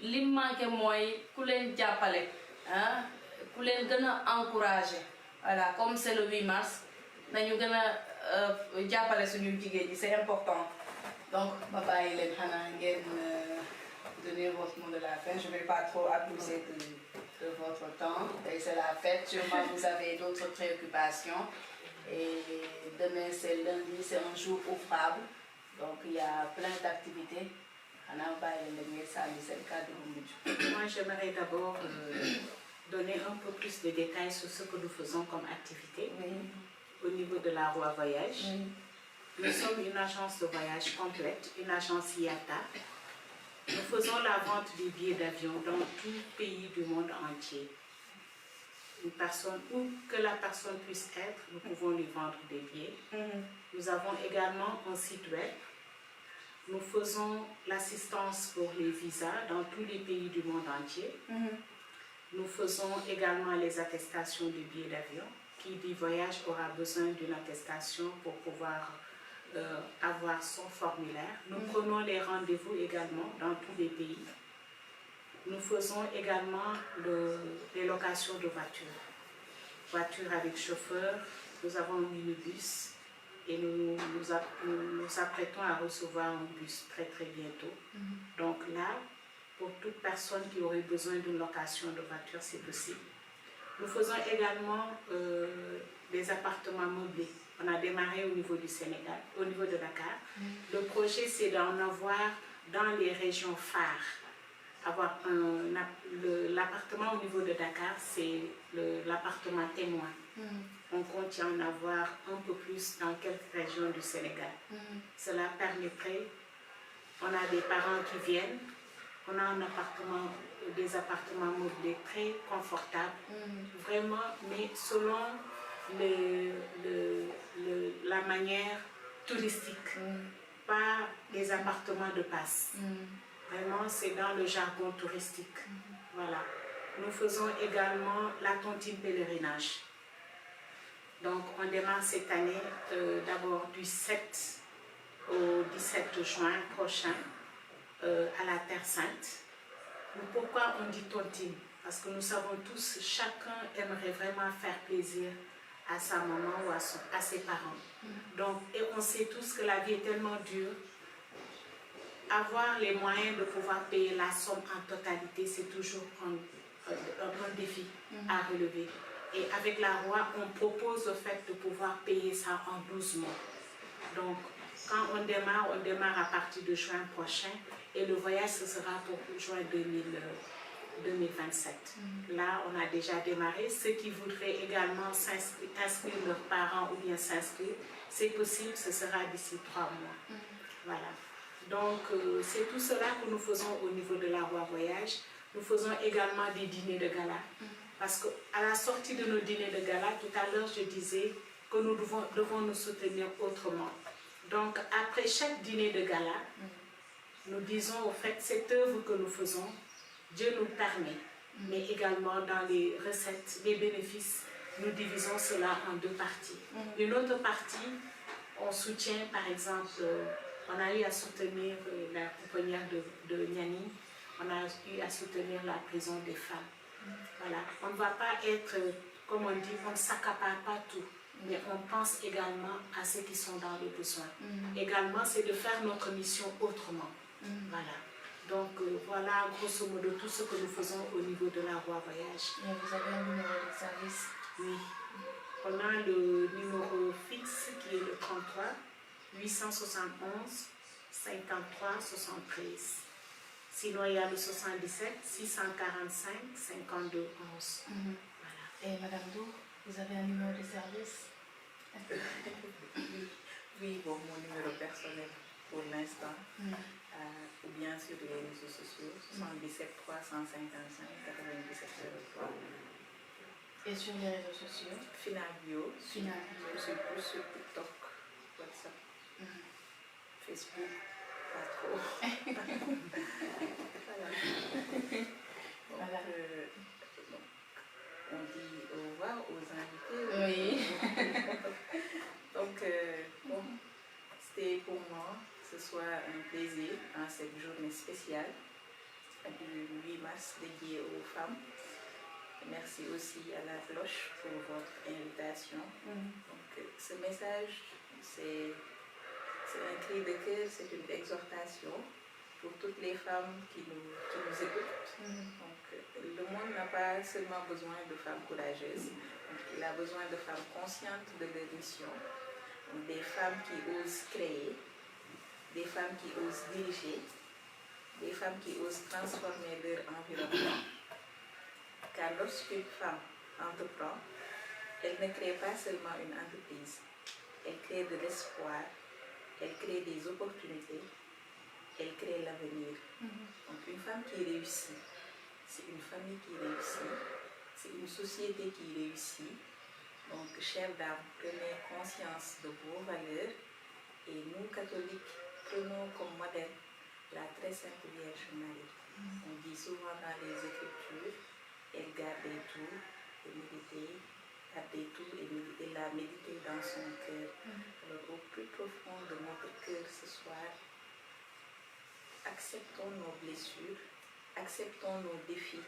li manqué mooy ku leen jàppale ah ku leen gën a encouragé. Voilà, comme c'est le 8 mars nañu gën a jàppale suñu jigéen ñi, c'est important. Donc ma bàyyi leen xanaa ngeen donner votre mot de la fin. Je ne vais pas trop abuser de votre temps. Et c'est la fête, sûrement vous avez d'autres préoccupations. Et demain c'est lundi, c'est un jour ouvrable. Donc il y a plein d'activités. Moi j'aimerais d'abord donner un peu plus de détails sur ce que nous faisons comme activité au niveau de la Roi Voyage. Nous sommes une agence de voyage complète, une agence IATA. Nous faisons la vente des billets d'avion dans tout pays du monde entier. Une personne, où que la personne puisse être, nous pouvons lui vendre des billets. Nous avons également un site web. Nous faisons l'assistance pour les visas dans tous les pays du monde entier. Nous faisons également les attestations des billets d'avion. Qui dit voyage aura besoin d'une attestation pour pouvoir avoir son formulaire. Nous prenons les rendez-vous également dans tous les pays. Nous faisons également les locations de voitures. Voitures avec chauffeur, nous avons un minibus. Et nous apprêtons à recevoir un bus très très bientôt. Donc là, pour toute personne qui aurait besoin d'une location de voiture, c'est possible. Nous faisons également des appartements meublés. On a démarré au niveau du Sénégal, au niveau de Dakar. Le projet, c'est d'en avoir dans les régions phares. Avoir l'appartement au niveau de Dakar, c'est l'appartement témoin. On compte y en avoir un peu plus dans quelques régions du Sénégal. Cela permettrait, on a des parents qui viennent, on a des appartements meublés très confortables, vraiment, mais selon la manière touristique, pas des appartements de passe. Vraiment, c'est dans le jargon touristique. Voilà. Nous faisons également la tontine pèlerinage. Donc, on démarre cette année d'abord du 7 au 17 juin prochain à la Terre Sainte. Pourquoi on dit tontine? Parce que nous savons tous, chacun aimerait vraiment faire plaisir à sa maman ou à ses parents. Donc, et on sait tous que la vie est tellement dure. Avoir les moyens de pouvoir payer la somme en totalité, c'est toujours un défi à relever. Et avec la Roi, on propose le fait de pouvoir payer ça en 12 mois. Donc, quand on démarre à partir de juin prochain, et le voyage, ce sera pour juin 2027. Là, on a déjà démarré. Ceux qui voudraient également inscrire leurs parents ou bien s'inscrire, c'est possible, ce sera d'ici 3 mois. Voilà. Donc, c'est tout cela que nous faisons au niveau de la Roi Voyage. Nous faisons également des dîners de gala. Parce qu'à la sortie de nos dîners de gala, tout à l'heure, je disais que nous devons nous soutenir autrement. Donc, après chaque dîner de gala, nous disons au fait, cette œuvre que nous faisons, Dieu nous permet. Mais également dans les recettes, les bénéfices, nous divisons cela en 2 parties. Une autre partie, on soutient, par exemple, on a eu à soutenir la pouponnière de Niani, on a eu à soutenir la prison des femmes. Voilà. On ne va pas être, comme on dit, on ne s'accapare pas tout, mais on pense également à ceux qui sont dans le besoin. Également, c'est de faire notre mission autrement. Voilà. Donc, voilà grosso modo tout ce que nous faisons au niveau de la Roi Voyage. Et vous avez un numéro de service? Oui. On a le numéro fixe qui est le 33 871 53 73. Sinon, il y a le 77 645 52 11. Voilà. Et Madame Dour, vous avez un numéro de service? Oui, bon, mon numéro personnel pour l'instant, ou bien sur les réseaux sociaux, 77 355 97 03. Et sur les réseaux sociaux? Fina Bio. Fina Bio. Je suis plus sur TikTok, WhatsApp, Facebook, pas trop. Voilà. Voilà. Donc, on dit au revoir aux invités. Oui. Donc, bon, c'était pour moi ce soir un plaisir en cette journée spéciale du 8 mars dédiée aux femmes. Merci aussi à la cloche pour votre invitation. Donc, ce message, c'est un cri de cœur, c'est une exhortation pour toutes les femmes qui nous écoutent. Donc, le monde n'a pas seulement besoin de femmes courageuses, il a besoin de femmes conscientes de leur mission, des femmes qui osent créer, des femmes qui osent diriger, des femmes qui osent transformer leur environnement. Car lorsqu'une femme entreprend, elle ne crée pas seulement une entreprise, elle crée de l'espoir, elle crée des opportunités, elle crée l'avenir. Donc une femme qui réussit, c'est une famille qui réussit, c'est une société qui réussit. Donc, chères dames, prenez conscience de vos valeurs et nous, catholiques, prenons comme modèle la très sainte Vierge Marie. On dit souvent dans les Écritures, elle gardait tout et méditait, gardait tout et la méditer dans son cœur. Alors, au plus profond de notre cœur ce soir, acceptons nos blessures, acceptons nos défis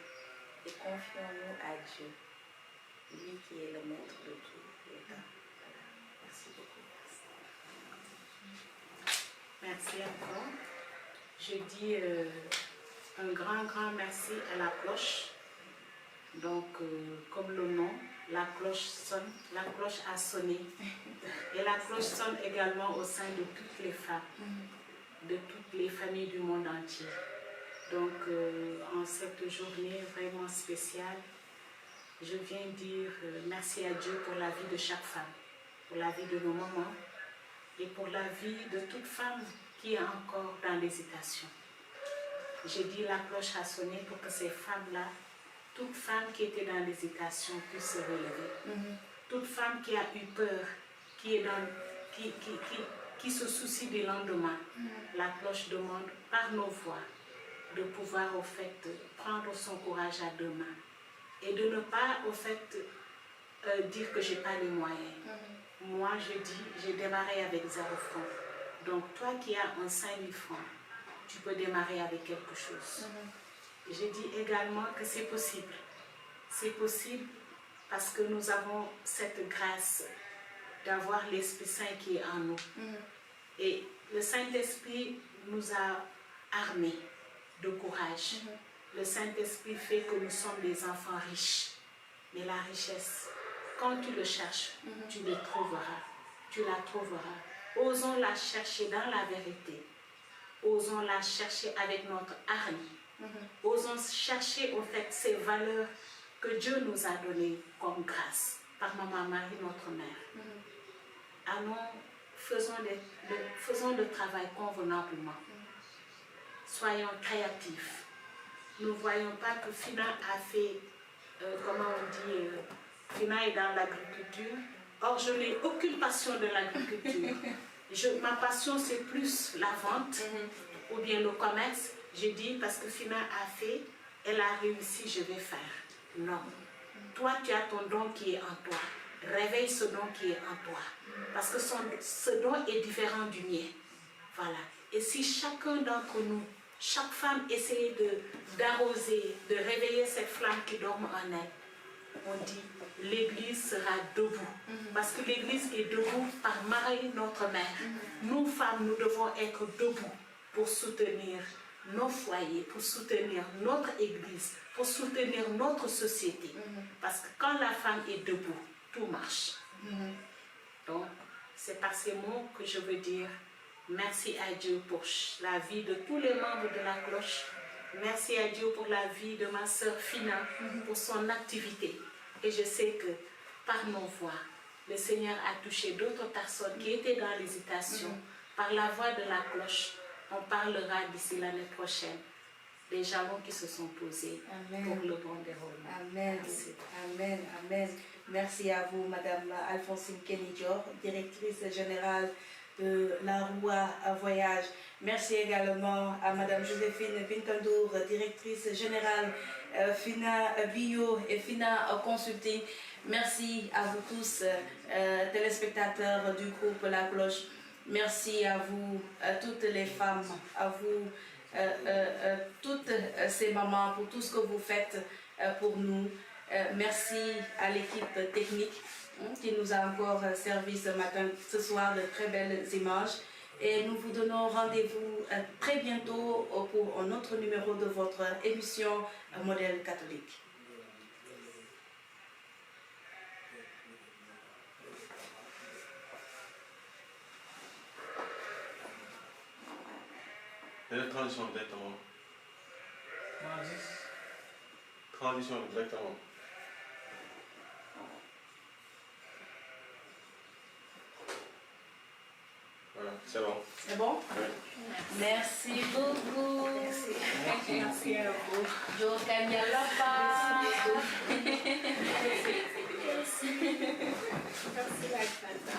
et confions-nous à Dieu, lui qui est le maître de tout le temps. Voilà. Merci beaucoup. Merci encore. Je dis un grand merci à la cloche. Donc, comme le nom, la cloche sonne, la cloche a sonné. Et la cloche sonne également au sein de toutes les femmes, de toutes les familles du monde entier. Donc, en cette journée vraiment spéciale, je viens dire merci à Dieu pour la vie de chaque femme, pour la vie de nos mamans et pour la vie de toute femme qui est encore dans l'hésitation. J'ai dit la cloche a sonné pour que ces femmes-là, toute femme qui était dans l'hésitation puisse se relever. Toute femme qui a eu peur, qui se soucie du lendemain, la cloche demande par nos voix de pouvoir au fait prendre son courage à deux mains et de ne pas au fait dire que je n'ai pas les moyens. Moi je dis, j'ai démarré avec 0 francs. Donc toi qui as un 5 000 francs, tu peux démarrer avec quelque chose. Je dis également que c'est possible. C'est possible parce que nous avons cette grâce d'avoir l'Esprit Saint qui est en nous. Et le Saint-Esprit nous a armés de courage. Le Saint-Esprit fait que nous sommes des enfants riches. Mais la richesse, quand tu le cherches, tu le trouveras. Tu la trouveras. Osons la chercher dans la vérité. Osons la chercher avec notre hargne. Osons chercher au fait ces valeurs que Dieu nous a données comme grâce par Maman Marie, notre mère. Allons, faisons le travail convenablement. Soyons créatifs. Nous ne voyons pas que Fina a fait, comment on dit, Fina est dans l'agriculture. Or, je n'ai aucune passion de l'agriculture. Ma passion, c'est plus la vente ou bien le commerce. Je dis parce que Fina a fait, elle a réussi, je vais faire. Non. Toi, tu as ton don qui est en toi. Réveille ce don qui est en toi. Parce que ce don est différent du mien. Voilà. Et si chacun d'entre nous, chaque femme essaye d'arroser, de réveiller cette flamme qui dort en elle, on dit l'Église sera debout. Parce que l'Église est debout par Marie, notre mère. Nous, femmes, nous devons être debout pour soutenir nos foyers, pour soutenir notre Église, pour soutenir notre société. Parce que quand la femme est debout, tout marche. Donc, c'est par ces mots que je veux dire merci à Dieu pour la vie de tous les membres de la cloche. Merci à Dieu pour la vie de ma sœur Fina, pour son activité. Et je sais que par nos voix, le Seigneur a touché d'autres personnes qui étaient dans l'hésitation. Par la voix de la cloche, on parlera d'ici l'année prochaine les jalons qui se sont posés Amen. pour le bon déroulement. Amen. Merci. Amen. Amen. Merci à vous, Madame Alphonsine Kenny-Dior, directrice générale de la Roua Voyage. Merci également à Madame Joséphine Binkandour, directrice générale FINA Bio et FINA Consulting. Merci à vous tous, téléspectateurs du groupe La Cloche. Merci à vous, toutes les femmes, à vous, toutes ces mamans, pour tout ce que vous faites pour nous. Merci à l'équipe technique qui nous a encore servi ce soir de très belles images. Et nous vous donnons rendez-vous très bientôt pour un autre numéro de votre émission Modèle catholique. Transition directement. Transition directement. Voilà, c'est bon. C'est bon? Oui. Merci beaucoup. Merci. Merci à vous. Jo Kanyalapa. Merci la grande.